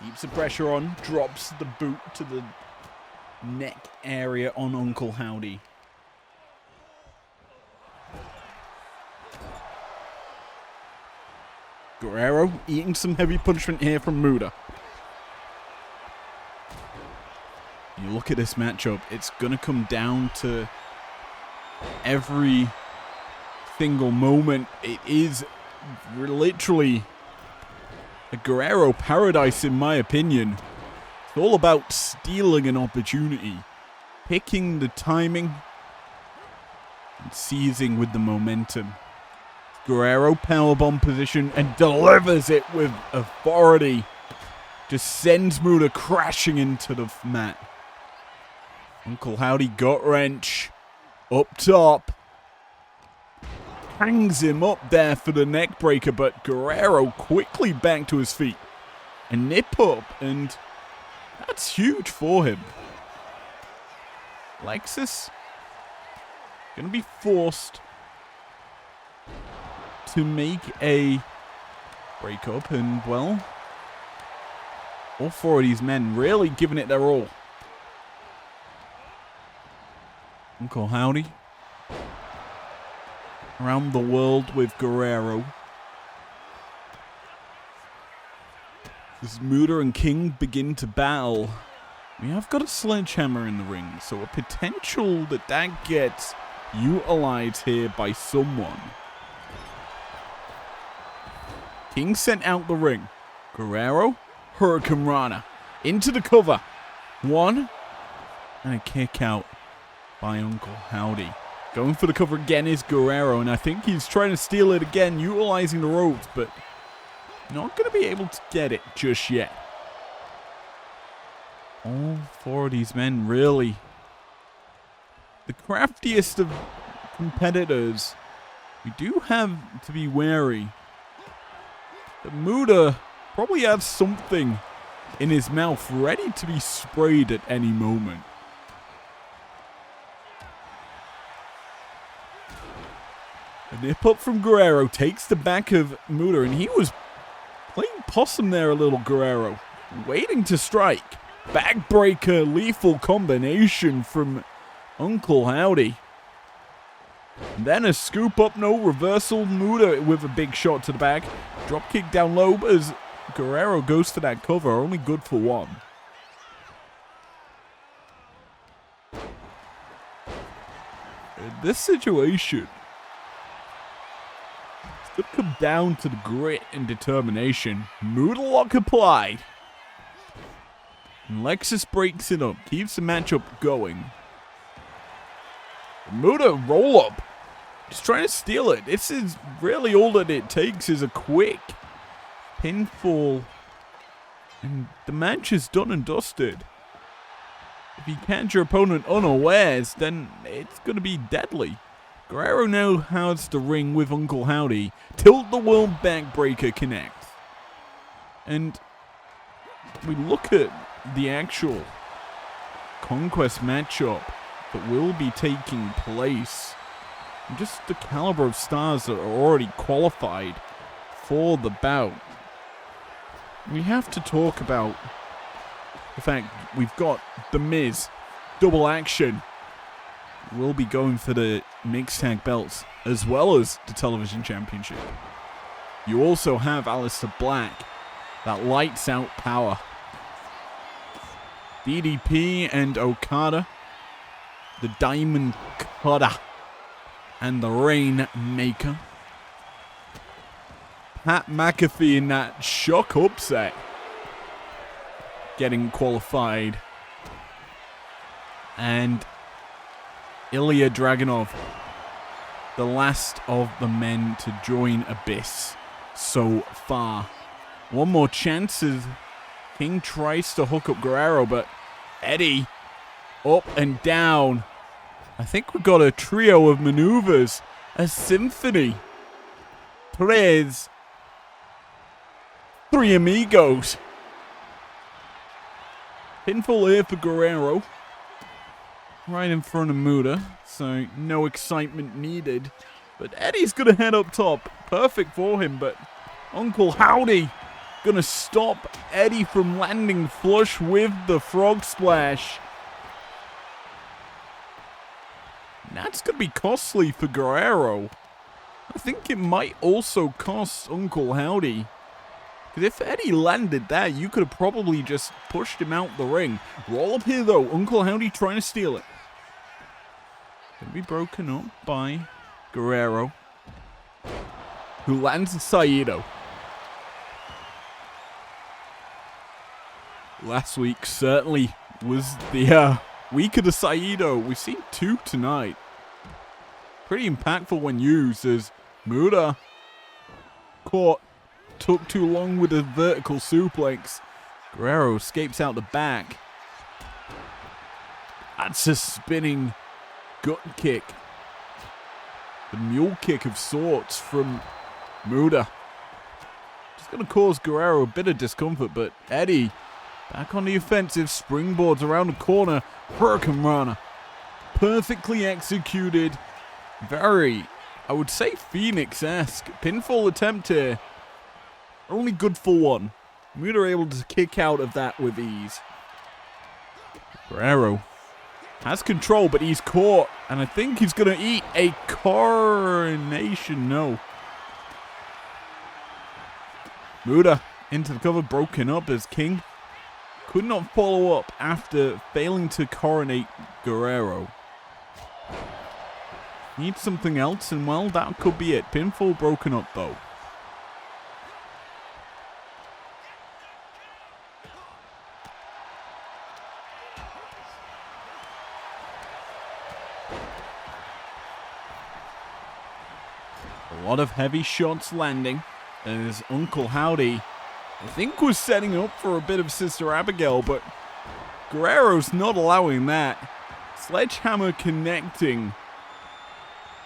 S2: Keeps the pressure on. Drops the boot to the neck area on Uncle Howdy. Guerrero eating some heavy punishment here from Muda. You look at this matchup, it's going to come down to every single moment. It is literally a Guerrero paradise, in my opinion. It's all about stealing an opportunity, picking the timing, and seizing with the momentum. Guerrero powerbomb position and delivers it with authority. Just sends Muda crashing into the mat. Uncle Howdy gut wrench up top. hangs him up there for the neck breaker, but Guerrero quickly back to his feet. A nip up, and that's huge for him. Lexus gonna be forced to make a breakup, and well, all four of these men really giving it their all. Uncle Howdy around the world with Guerrero. As Muda and King begin to battle, we have got a sledgehammer in the ring, so a potential that gets utilized here by someone. King sent out the ring. Guerrero, Hurricane Rana into the cover. One, and a kick out by Uncle Howdy. Going for the cover again is Guerrero, and I think he's trying to steal it again, utilizing the ropes, but not going to be able to get it just yet. All four of these men really the craftiest of competitors. We do have to be wary that Muda probably has something in his mouth ready to be sprayed at any moment. A nip up from Guerrero takes the back of Muda, and he was playing possum there a little, Guerrero. Waiting to strike. Backbreaker, lethal combination from Uncle Howdy. And then a scoop up, no reversal. Muda with a big shot to the back. Drop kick down low as Guerrero goes for that cover. Only good for one. In this situation, it's going to come down to the grit and determination. Muda lock applied. And Lexus breaks it up. Keeps the matchup going. Muda roll up. Just trying to steal it. This is really all that it takes is a quick pinfall. And the match is done and dusted. If you catch your opponent unawares, then it's going to be deadly. Guerrero now has the ring with Uncle Howdy. Tilt the world backbreaker connects. And we look at the actual Conquest matchup that will be taking place. And just the caliber of stars that are already qualified for the bout. We have to talk about the fact we've got The Miz, double action. We'll be going for the mixed tag belts as well as the television championship. You also have Aleister Black, that lights out power. DDP and Okada, the Diamond Cutter, and the Rainmaker. Pat McAfee in that shock upset, getting qualified. And Ilya Dragunov, the last of the men to join Abyss so far. One more chance as King tries to hook up Guerrero, but Eddie up and down. I think we've got a trio of maneuvers. A symphony plays Three Amigos. Pinfall here for Guerrero. Right in front of Muda, so no excitement needed. But Eddie's going to head up top. Perfect for him, but Uncle Howdy going to stop Eddie from landing flush with the frog splash. And that's going to be costly for Guerrero. I think it might also cost Uncle Howdy. Because if Eddie landed that, you could have probably just pushed him out the ring. Roll up here, though. Uncle Howdy trying to steal it. Going to be broken up by Guerrero, who lands a Saito. Last week certainly was the week of the Saito. We've seen two tonight. Pretty impactful when used as Muda caught. Took too long with a vertical suplex. Guerrero escapes out the back. That's a spinning gut kick. The mule kick of sorts from Muda. Just going to cause Guerrero a bit of discomfort, but Eddie back on the offensive, springboards around the corner. Hurricane Rana. Perfectly executed. Very, I would say, Phoenix-esque. Pinfall attempt here. Only good for one. Muda able to kick out of that with ease. Guerrero has control, but he's caught. And I think he's going to eat a coronation. No. Muda into the cover, broken up as King could not follow up after failing to coronate Guerrero. Needs something else, and well, that could be it. Pinfall broken up, though. A lot of heavy shots landing as Uncle Howdy, I think, was setting up for a bit of Sister Abigail, but Guerrero's not allowing that. Sledgehammer connecting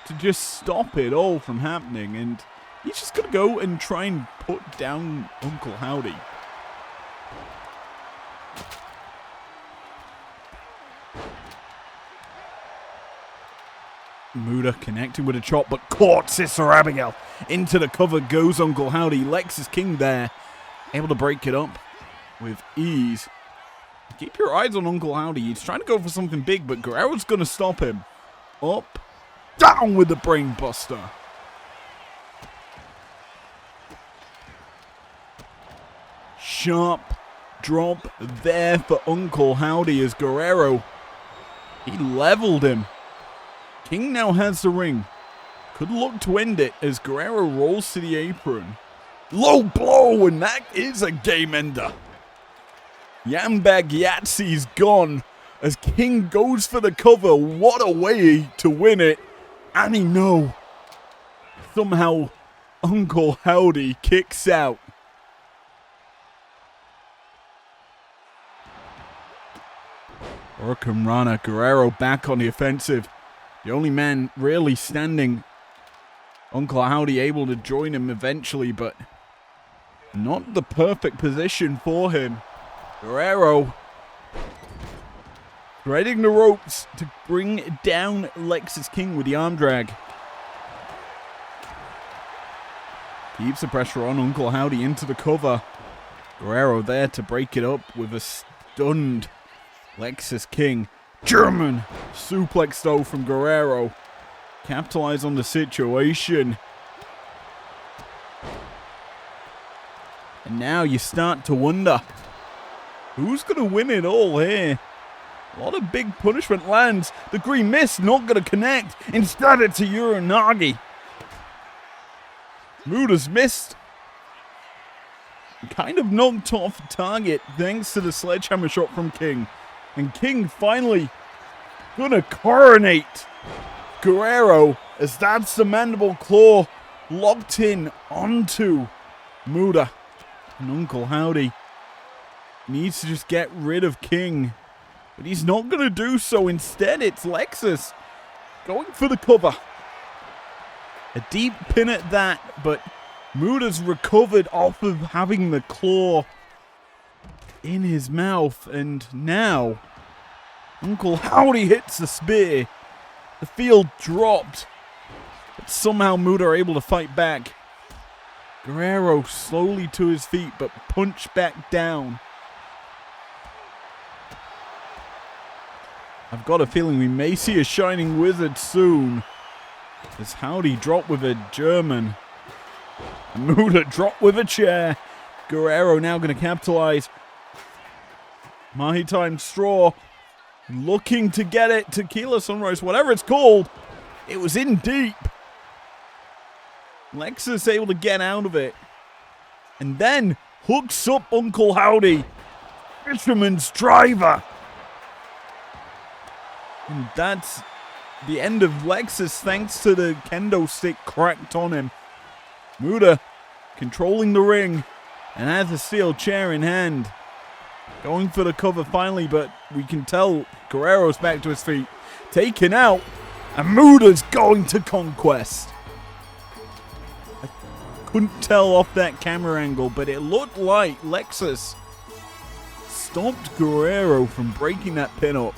S2: to just stop it all from happening, and he's just going to go and try and put down Uncle Howdy. Muda connecting with a chop, but caught Sister Abigail. Into the cover goes Uncle Howdy. Lexus King there, able to break it up with ease. Keep your eyes on Uncle Howdy. He's trying to go for something big, but Guerrero's going to stop him. Up, down with the brain buster. Sharp drop there for Uncle Howdy as Guerrero, he leveled him. King now has the ring. Could look to end it as Guerrero rolls to the apron. Low blow, and that is a game ender. Yambag Yahtzee's gone as King goes for the cover. What a way to win it. And he know. Somehow Uncle Howdy kicks out. Hurricane Rana, Guerrero back on the offensive. The only man really standing. Uncle Howdy able to join him eventually, but not the perfect position for him. Guerrero threading the ropes to bring down Lexus King with the arm drag. Keeps the pressure on Uncle Howdy into the cover. Guerrero there to break it up with a stunned Lexus King. German suplex though from Guerrero. Capitalize on the situation. And now you start to wonder, who's going to win it all here? A lot of big punishment lands. The green mist not going to connect. Instead it's a Uranagi. Muda's missed. Kind of knocked off target thanks to the sledgehammer shot from King. And King finally gonna coronate Guerrero as that's the mandible claw locked in onto Muda. And Uncle Howdy needs to just get rid of King. But he's not gonna do so. Instead, it's Lexus going for the cover. A deep pin at that, but Muda's recovered off of having the claw in his mouth, and now Uncle Howdy hits the spear. The field dropped, but somehow Muda are able to fight back. Guerrero slowly to his feet, but punched back down. I've got a feeling we may see a Shining Wizard soon. As Howdy dropped with a German. Muda dropped with a chair. Guerrero now going to capitalize. Mahi Time Straw. Looking to get it. Tequila Sunrise, whatever it's called. It was in deep. Lexus able to get out of it. And then hooks up Uncle Howdy. Fisherman's Driver. And that's the end of Lexus thanks to the kendo stick cracked on him. Muda controlling the ring and has a steel chair in hand. Going for the cover finally, but we can tell Guerrero's back to his feet. Taken out. And Muda's going to Conquest. I couldn't tell off that camera angle, but it looked like Lexus stopped Guerrero from breaking that pin up.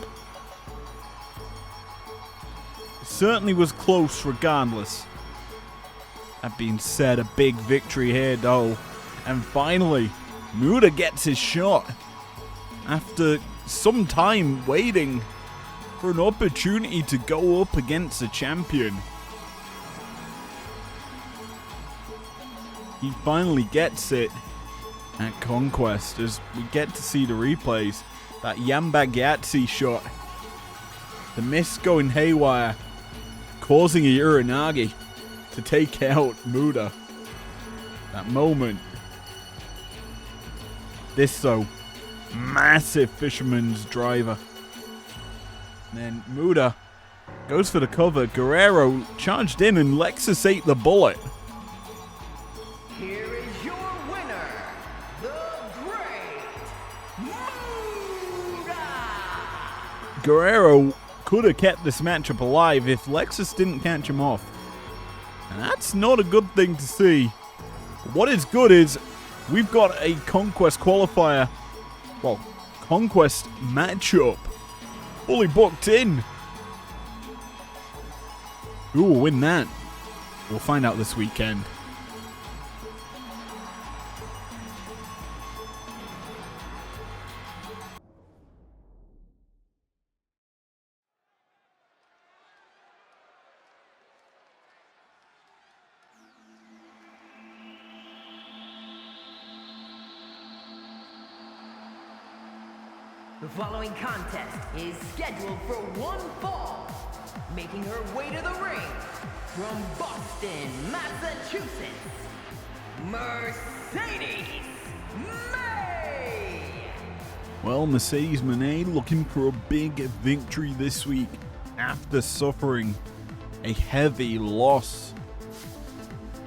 S2: It certainly was close regardless. That being said, a big victory here though. And finally, Muda gets his shot. After some time waiting for an opportunity to go up against a champion, he finally gets it at Conquest as we get to see the replays. That Yambagatsi shot, the miss going haywire, causing a Uranagi to take out Muda. That moment. This though, massive fisherman's driver. And then Muda goes for the cover. Guerrero charged in and Lexus ate the bullet.
S3: Here is your winner, the Great Muda!
S2: Guerrero could have kept this matchup alive if Lexus didn't catch him off. And that's not a good thing to see. What is good is we've got a Conquest qualifier, well, Conquest matchup fully booked in. Who will win that? We'll find out this weekend.
S3: The following contest is scheduled for one fall. Making her way to the ring from Boston, Massachusetts, Mercedes May!
S2: Well, Mercedes Moné looking for a big victory this week after suffering a heavy loss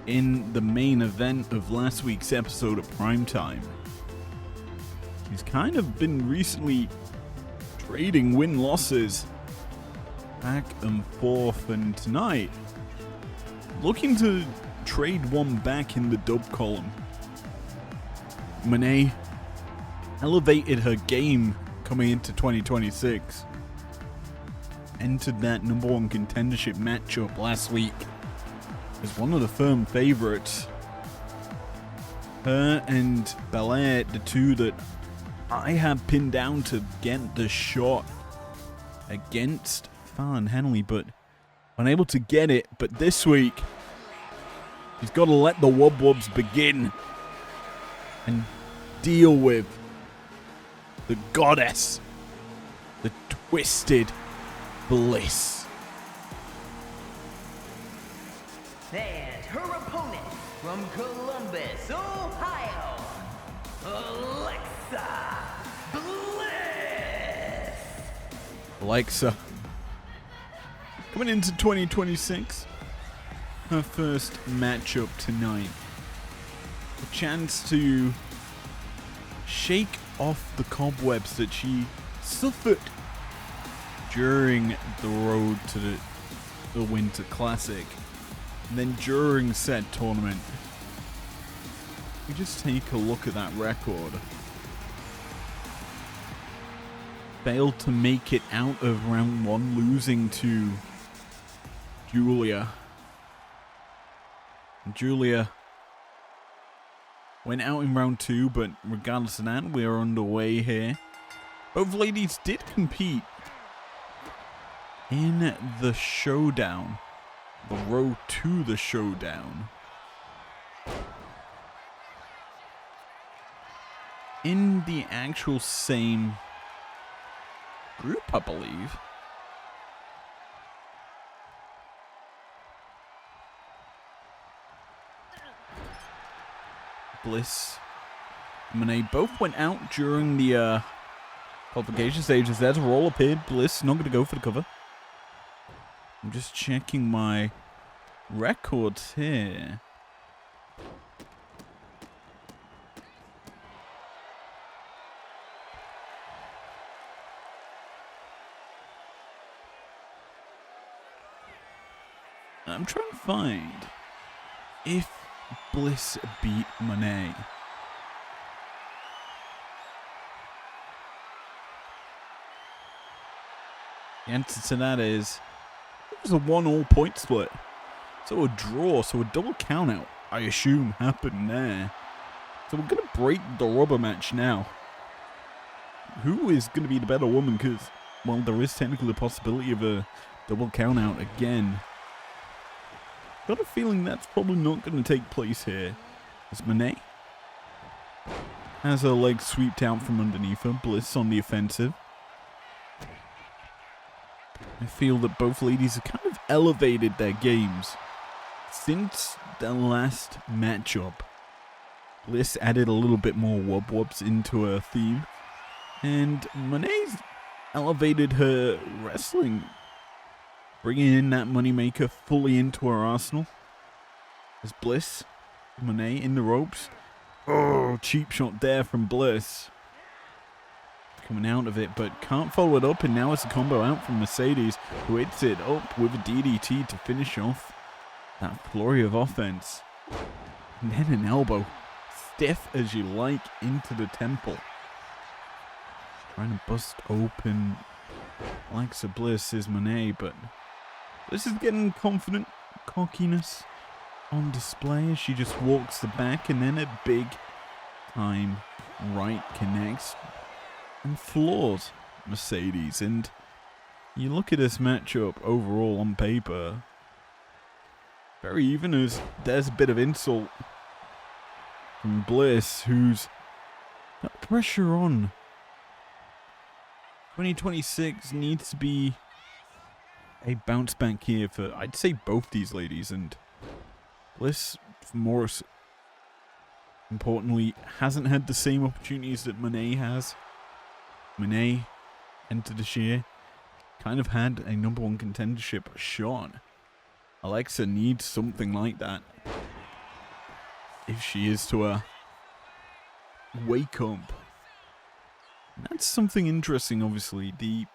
S2: in the main event of last week's episode of Primetime. He's kind of been recently trading win-losses back and forth, and tonight looking to trade one back in the dub column. Moné elevated her game coming into 2026. Entered that number one contendership matchup last week as one of the firm favorites. Her and Belair, the two that I have pinned down to get the shot against Fallon Henley, but unable to get it. But this week, he's got to let the wub-wubs begin and deal with the goddess, the Twisted Bliss.
S3: And her opponent from Columbus, Ohio, Alexa Bliss!
S2: Alexa, coming into 2026, her first matchup tonight. A chance to shake off the cobwebs that she suffered during the road to the Winter Classic. And then during said tournament, we just take a look at that record. Failed to make it out of round one, losing to Julia. And Julia went out in round two, but regardless of that, we are underway here. Both ladies did compete in the showdown, the road to the showdown, in the actual same group, I believe. Bliss and Moné both went out during the qualification stages. There's a roll up here. Bliss not going to go for the cover. I'm just checking my records here. I'm trying to find if Bliss beat Monet. The answer to that is it was a 1-1 point split. So a draw, so a double count out, I assume, happened there. So we're going to break the rubber match now. Who is going to be the better woman? Because, well, there is technically the possibility of a double count out again. Got a feeling that's probably not going to take place here. As Monet has her legs swept out from underneath her. Bliss on the offensive. I feel that both ladies have kind of elevated their games since the last matchup. Bliss added a little bit more wub-wubs into her theme. And Monet's elevated her wrestling, bringing in that moneymaker fully into her arsenal. As Bliss, Monet in the ropes. Oh, cheap shot there from Bliss. Coming out of it, but can't follow it up, and now it's a combo out from Mercedes, who hits it up with a DDT to finish off that flurry of offense. And then an elbow, stiff as you like, into the temple. Trying to bust open Alexa Bliss is Monet, but this is getting confident, cockiness on display as she just walks the back, and then a big time right connects and floors Mercedes. And you look at this matchup overall on paper, very even, as there's a bit of insult from Bliss, who's got pressure on. 2026 needs to be a bounce back here for, I'd say, both these ladies. And Bliss, more importantly, hasn't had the same opportunities that Monet has. Monet entered this year, kind of had a number 1 contendership shot. Alexa needs something like that if she is to wake up. And that's something interesting, obviously. The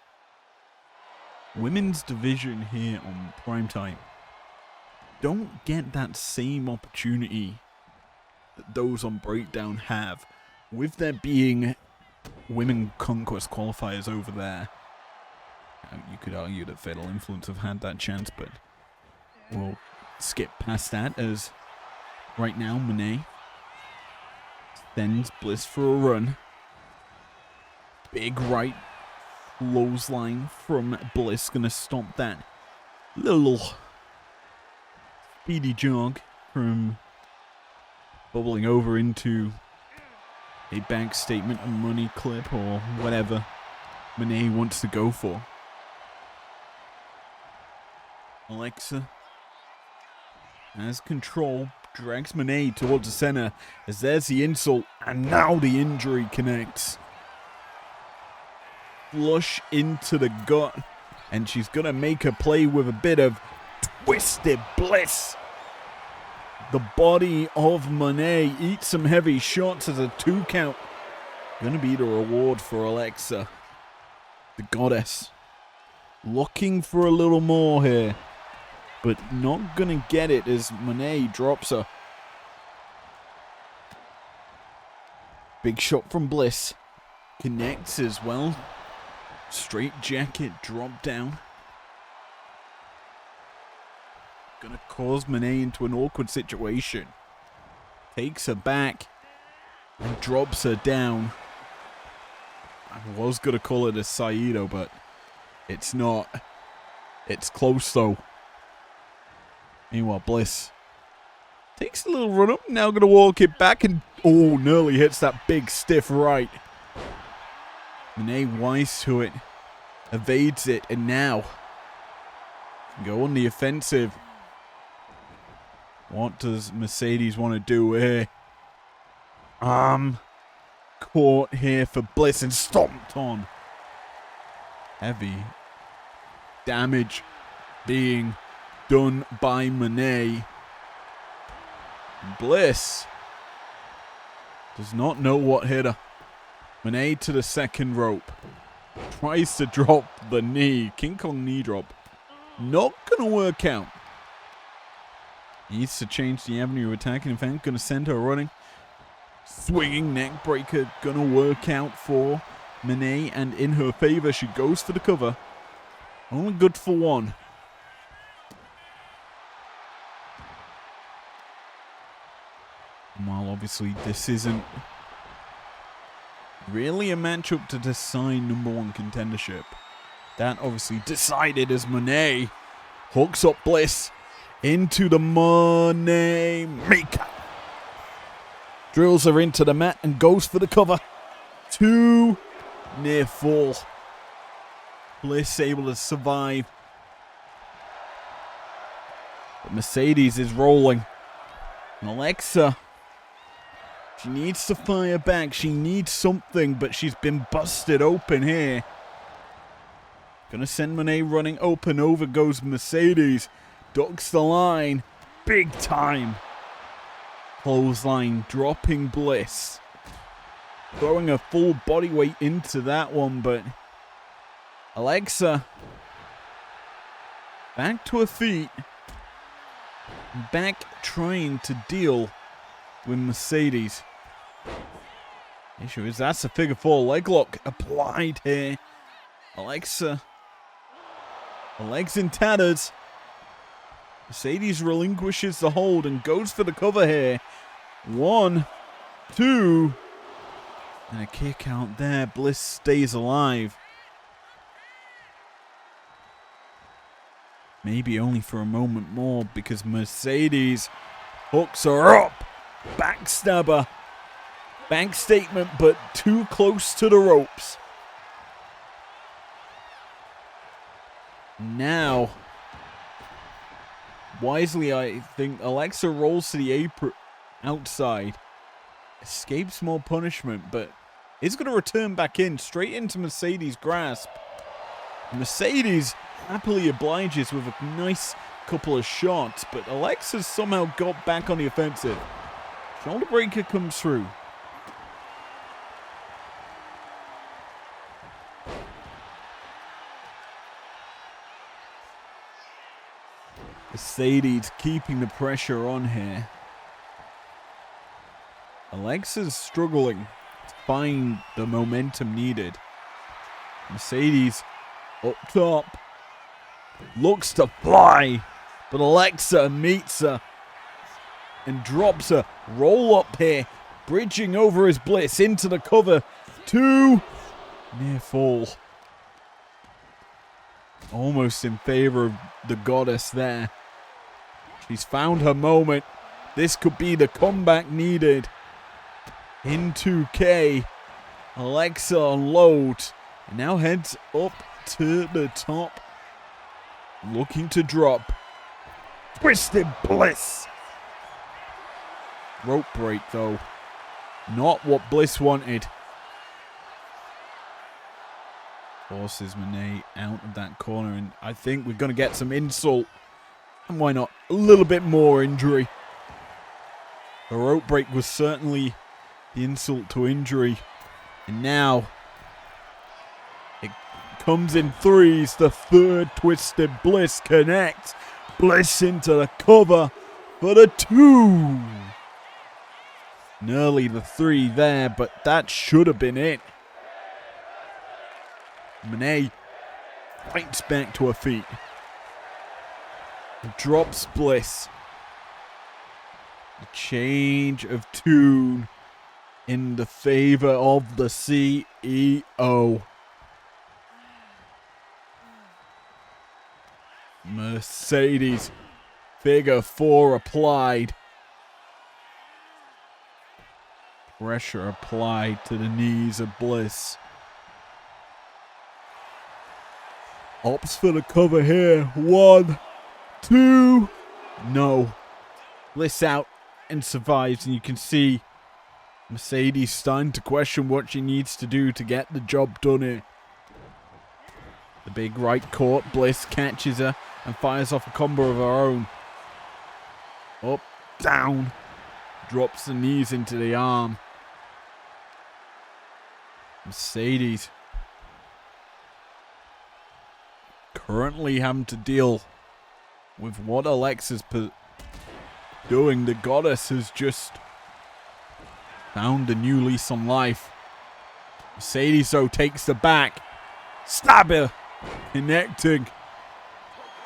S2: women's division here on Primetime don't get that same opportunity that those on Breakdown have, with there being women conquest qualifiers over there. You could argue that Fatal Influence have had that chance, but we'll skip past that, as right now Monet sends Bliss for a run. Big right clothesline from Bliss, gonna stop that little speedy jog from bubbling over into a bank statement, a money clip, or whatever Monet wants to go for. Alexa has control, drags Monet towards the center, as there's the insult, and now the injury connects. Flush into the gut, and she's gonna make her play with a bit of twisted bliss. The body of Monet eats some heavy shots as a 2 count. Gonna be the reward for Alexa, the goddess. Looking for a little more here, but not gonna get it as Monet drops her. Big shot from Bliss. Connects as well. Straight jacket drop down. Gonna cause Monet into an awkward situation. Takes her back and drops her down. I was gonna call it a Saito, but it's not. It's close though. Meanwhile, Bliss takes a little run up. Now gonna walk it back, and oh, nearly hits that big stiff right. Monet wise to it, evades it, and now go on the offensive. What does Mercedes want to do here? Caught here for Bliss and stomped on. Heavy damage being done by Monet. Bliss does not know what hit her. Monet to the second rope. Tries to drop the knee. King Kong knee drop. Not gonna work out. Needs to change the avenue of attack. In fact, going to send her running. Swinging neck breaker. Going to work out for Monet. And in her favor, she goes for the cover. Only good for one. And while obviously this isn't really a matchup to decide number one contendership, that obviously decided as Monet hooks up Bliss into the Money Maker. Drills her into the mat and goes for the cover. 2 near fall. Bliss able to survive. But Mercedes is rolling. And Alexa, she needs to fire back. She needs something, but she's been busted open here. Gonna send Monet running open. Over goes Mercedes. Ducks the line. Big time. Clothesline dropping Bliss. Throwing a full body weight into that one, but Alexa back to her feet. Back trying to deal with Mercedes. Issue is that's a figure 4 leg lock applied here. Alexa, her legs in tatters. Mercedes relinquishes the hold and goes for the cover here. 1, 2, and a kick out there. Bliss stays alive. Maybe only for a moment more because Mercedes hooks her up. Backstabber. Bank statement, but too close to the ropes. Now, wisely, I think Alexa rolls to the apron outside. Escapes more punishment, but is going to return back in, straight into Mercedes' grasp. Mercedes happily obliges with a nice couple of shots, but Alexa's somehow got back on the offensive. Shoulder breaker comes through. Mercedes keeping the pressure on here. Alexa's struggling to find the momentum needed. Mercedes up top. Looks to fly, but Alexa meets her and drops her. Roll up here, bridging over his Bliss into the cover. 2 near fall. Almost in favor of the goddess there. She's found her moment. This could be the comeback needed. In 2K, Alexa unloads and now heads up to the top. Looking to drop. Twisted Bliss. Rope break though. Not what Bliss wanted. Forces Monet out of that corner, and I think we're going to get some insult. And why not? A little bit more injury. The rope break was certainly the insult to injury. And now it comes in threes. The third Twisted Bliss connects. Bliss into the cover for the 2. Nearly the 3 there, but that should have been it. Monet fights back to her feet. Drops Bliss. A change of tune in the favor of the CEO. Mercedes. Figure 4 applied. Pressure applied to the knees of Bliss. Opts for the cover here. 1, 2. No. Bliss out and survives, and you can see Mercedes starting to question what she needs to do to get the job done here. The big right court. Bliss catches her and fires off a combo of her own. Up, down. Drops the knees into the arm. Mercedes currently having to deal with what Alexa's doing. The goddess has just found a new lease on life. Mercedes, though, takes the back. Stabber connecting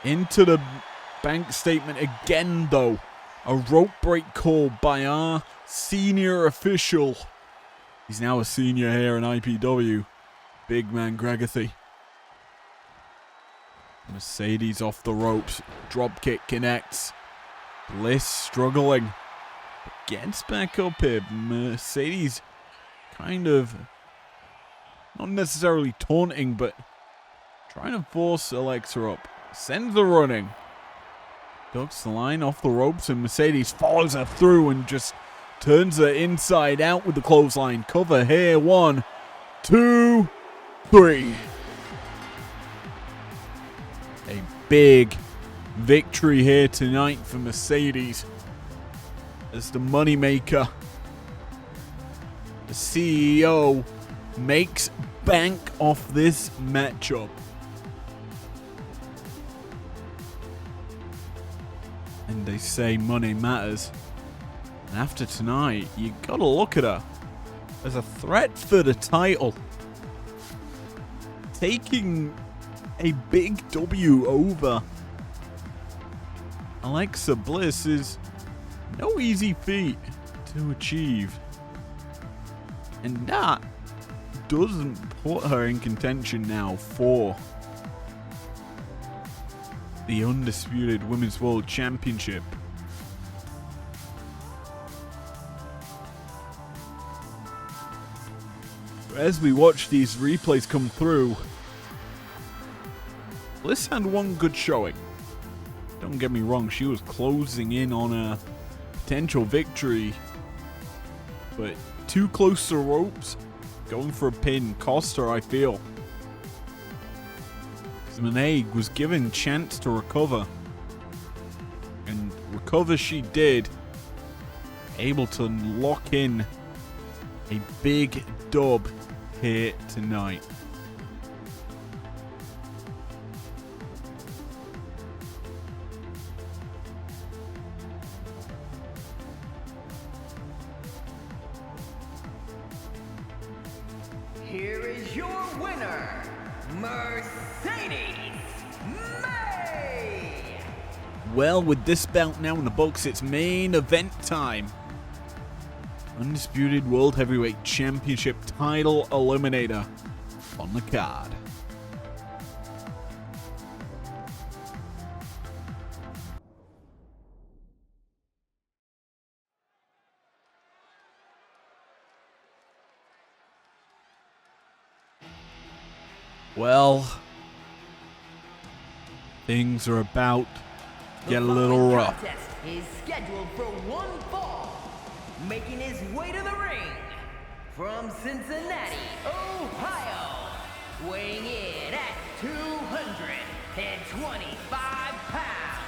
S2: into the bank statement again, though. A rope break call by our senior official. He's now a senior here in IPW. Big man Gregathy. Mercedes off the ropes. Dropkick connects. Bliss struggling. Gets back up here. Mercedes kind of not necessarily taunting, but trying to force Alexa up. Sends her running. Ducks the line off the ropes, and Mercedes follows her through and just turns her inside out with the clothesline cover here. 1, 2, 3. A big victory here tonight for Mercedes as the moneymaker. The CEO makes bank off this matchup. And they say money matters. And after tonight, you gotta look at her as a threat for the title. Taking a big W over Alexa Bliss is no easy feat to achieve. And that doesn't put her in contention now for the undisputed Women's World Championship. As we watch these replays come through, Bliss had one good showing. Don't get me wrong, she was closing in on a potential victory, but too close to the ropes, going for a pin cost her, I feel. Monet was given chance to recover, and recover she did, able to lock in a big dub here tonight.
S3: Here is your winner, Mercedes May!
S2: Well, with this belt now in the books, it's main event time. Undisputed World Heavyweight Championship title eliminator on the card. Well, things are about to get a little rough.
S3: The contest is scheduled for one fall, making his way to the ring from Cincinnati, Ohio, weighing in at 225 pounds,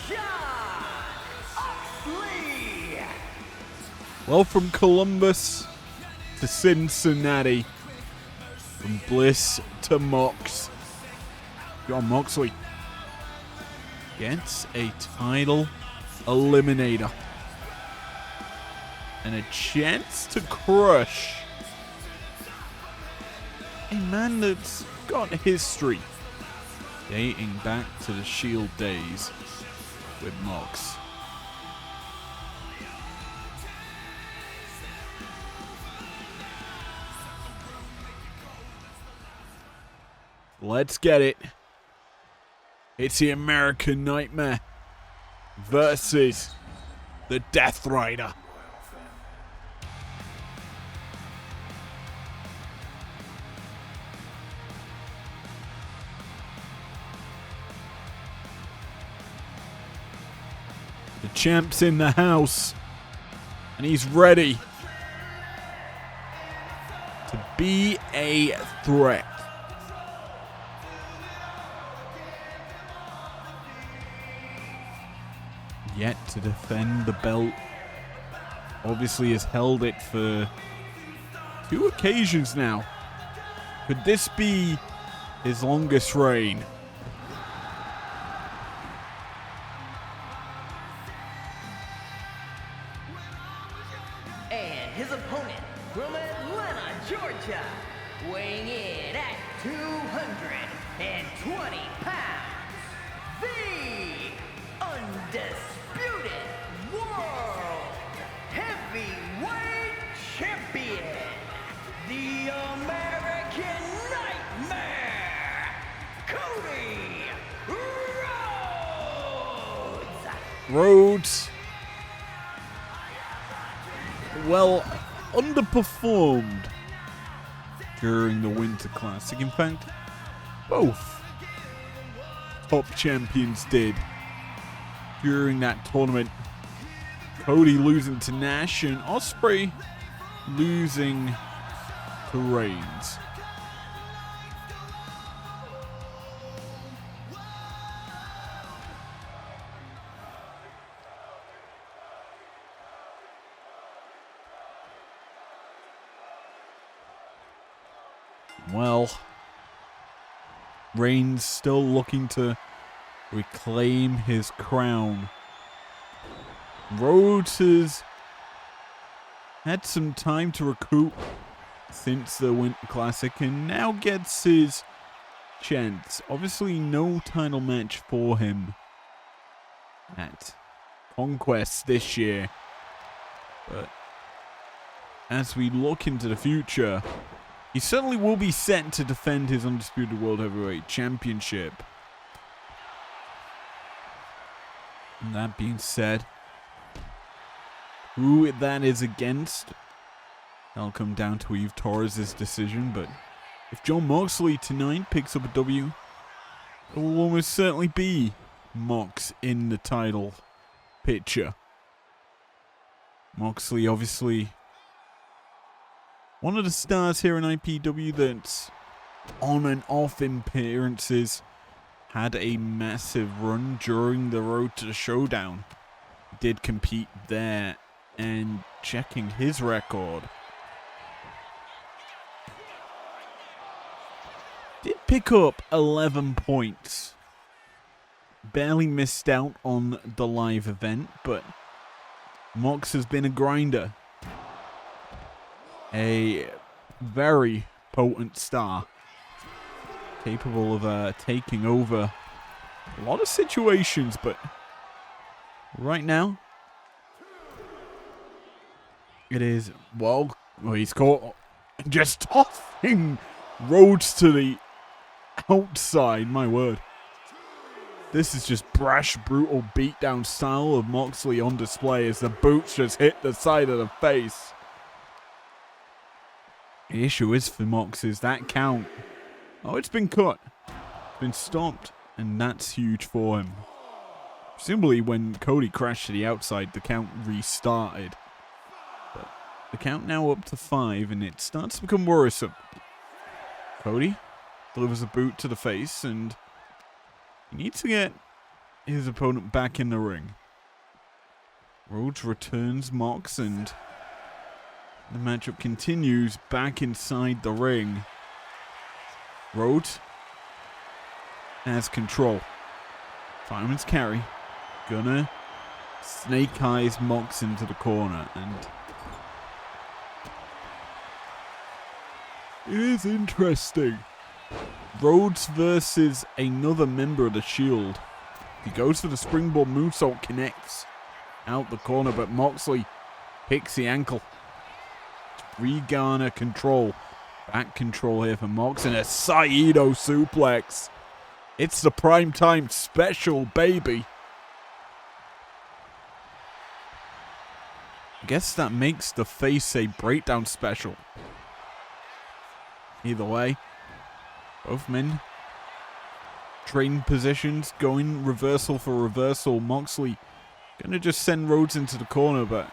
S3: John Oxley.
S2: Well, from Columbus to Cincinnati, from Bliss to Mox, John Moxley gets a title eliminator and a chance to crush a man that's got history dating back to the Shield days with Mox. Let's get it. It's the American Nightmare versus the Death Rider. The champ's in the house, and he's ready to be a threat. Yet to defend the belt. Obviously has held it for 2 occasions now. Could this be his longest reign?
S3: his opponent from Atlanta, Georgia, weighing in at 220 pounds, the undisputed World Heavyweight Champion, the American Nightmare, Cody Rhodes!
S2: Rhodes, well, underperformed during the Winter Classic. In fact, both top champions did during that tournament. Cody losing to Nash and Ospreay losing to Reigns. Well, Reigns still looking to reclaim his crown. Rhodes has had some time to recoup since the Winter Classic and now gets his chance. Obviously no title match for him at Conquest this year. But as we look into the future, he certainly will be set to defend his Undisputed World Heavyweight Championship. And that being said, who that is against, that'll come down to Eve Torres' decision. But if Jon Moxley tonight picks up a W, it will almost certainly be Mox in the title picture. Moxley obviously one of the stars here in IPW that's on and off appearances. Had a massive run during the Road to the Showdown. Did compete there, and checking his record, did pick up 11 points. Barely missed out on the live event, but Mox has been a grinder. A very potent star, capable of taking over a lot of situations, but right now it is, well he's caught just tossing Rhodes to the outside. My word, this is just brash, brutal beatdown style of Moxley on display as the boots just hit the side of the face. The issue is for Mox is that count. Oh, it's been cut. It's been stopped. And that's huge for him. Presumably when Cody crashed to the outside, the count restarted. But the count now up to 5, and it starts to become worrisome. Cody delivers a boot to the face, and he needs to get his opponent back in the ring. Rhodes returns Mox, and the matchup continues back inside the ring. Rhodes has control. Fireman's carry. Gonna snake eyes Mox into the corner, and it is interesting. Rhodes versus another member of the Shield. He goes for the springboard moonsault, connects out the corner, but Moxley picks the ankle. Regarner control. Back control here for Mox, and a Saito suplex. It's the Primetime special, baby. I guess that makes the face a breakdown special. Either way, both men trading positions, going reversal for reversal. Moxley gonna just send Rhodes into the corner, but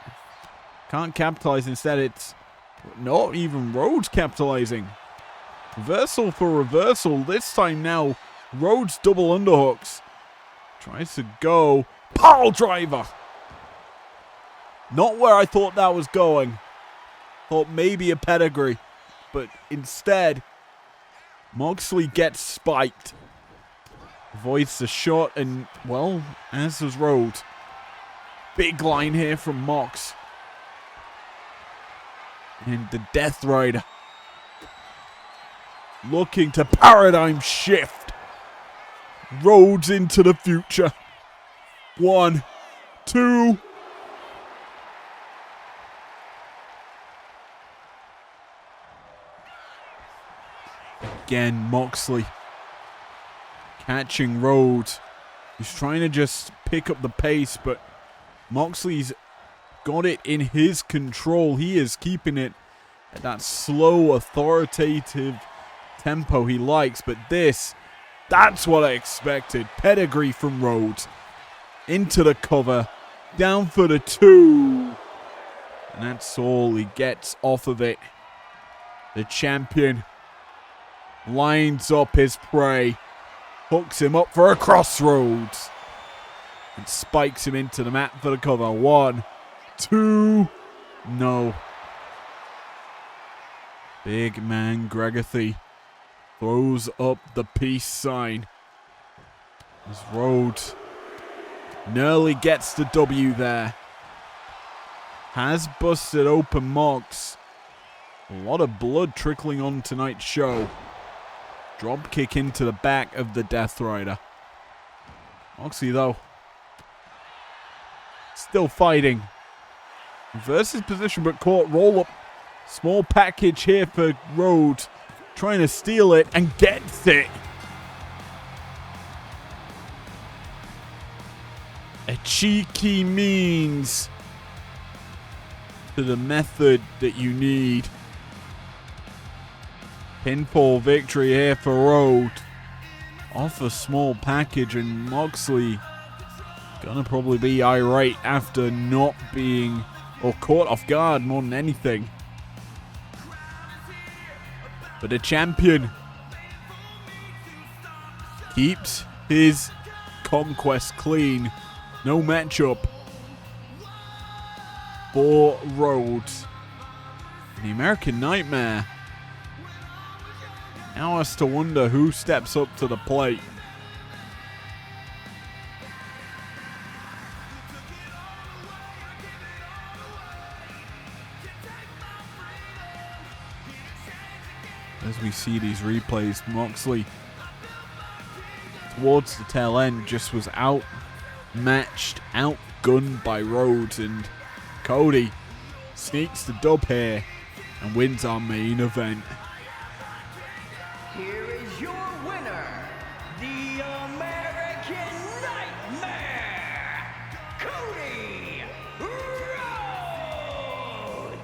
S2: can't capitalize. Instead, it's not even Rhodes capitalizing. Reversal for reversal. This time now, Rhodes double underhooks. Tries to go. Pile driver. Not where I thought that was going. Thought maybe a pedigree. But instead, Moxley gets spiked. Avoids the shot, and, well, as does Rhodes. Big line here from Mox. And the Death Rider looking to paradigm shift. Rhodes into the future. 1, 2. Again, Moxley catching Rhodes. He's trying to just pick up the pace, but Moxley's got it in his control. He is keeping it at that slow, authoritative tempo he likes. But that's what I expected. Pedigree from Rhodes. Into the cover. Down for the 2. And that's all he gets off of it. The champion lines up his prey. Hooks him up for a crossroads. And spikes him into the mat for the cover. 1, 2. No. Big man Gregathy throws up the peace sign. As Rhodes nearly gets the W there. Has busted open Mox. A lot of blood trickling on tonight's show. Drop kick into the back of the Death Rider. Moxley, though, still fighting. Reverses position, but caught. Roll up. Small package here for Rhodes. Trying to steal it and gets it. A cheeky means to the method that you need. Pinfall victory here for Rhodes. Off a small package, and Moxley gonna probably be irate after not being, or caught off guard more than anything. But the champion keeps his conquest clean. No matchup for Rhodes. The American Nightmare now has to wonder who steps up to the plate. As we see these replays, Moxley towards the tail end just was outmatched, outgunned by Rhodes, and Cody sneaks the dub here and wins our main event.
S3: Here is your winner, the American Nightmare, Cody Rhodes!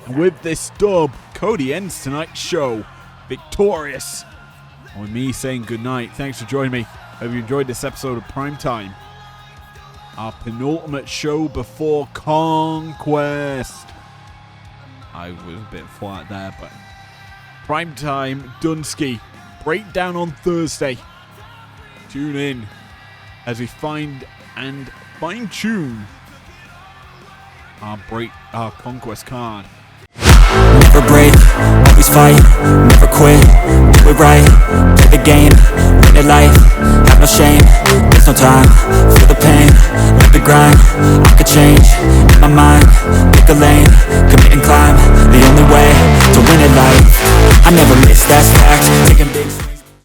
S2: And with this dub, Cody ends tonight's show victorious. And with me saying goodnight, thanks for joining me. Hope you enjoyed this episode of Primetime. Our penultimate show before Conquest. I was a bit flat there, but Primetime Dunsky breakdown on Thursday. Tune in as we find and fine-tune our Conquest card.
S4: Never break, always fight, never quit, do it right, play the game, win it life, have no shame, there's no time, feel the pain, live the grind, I could change, in my mind, pick a lane, commit and climb, the only way to win it life, I never miss, that's fact, taking big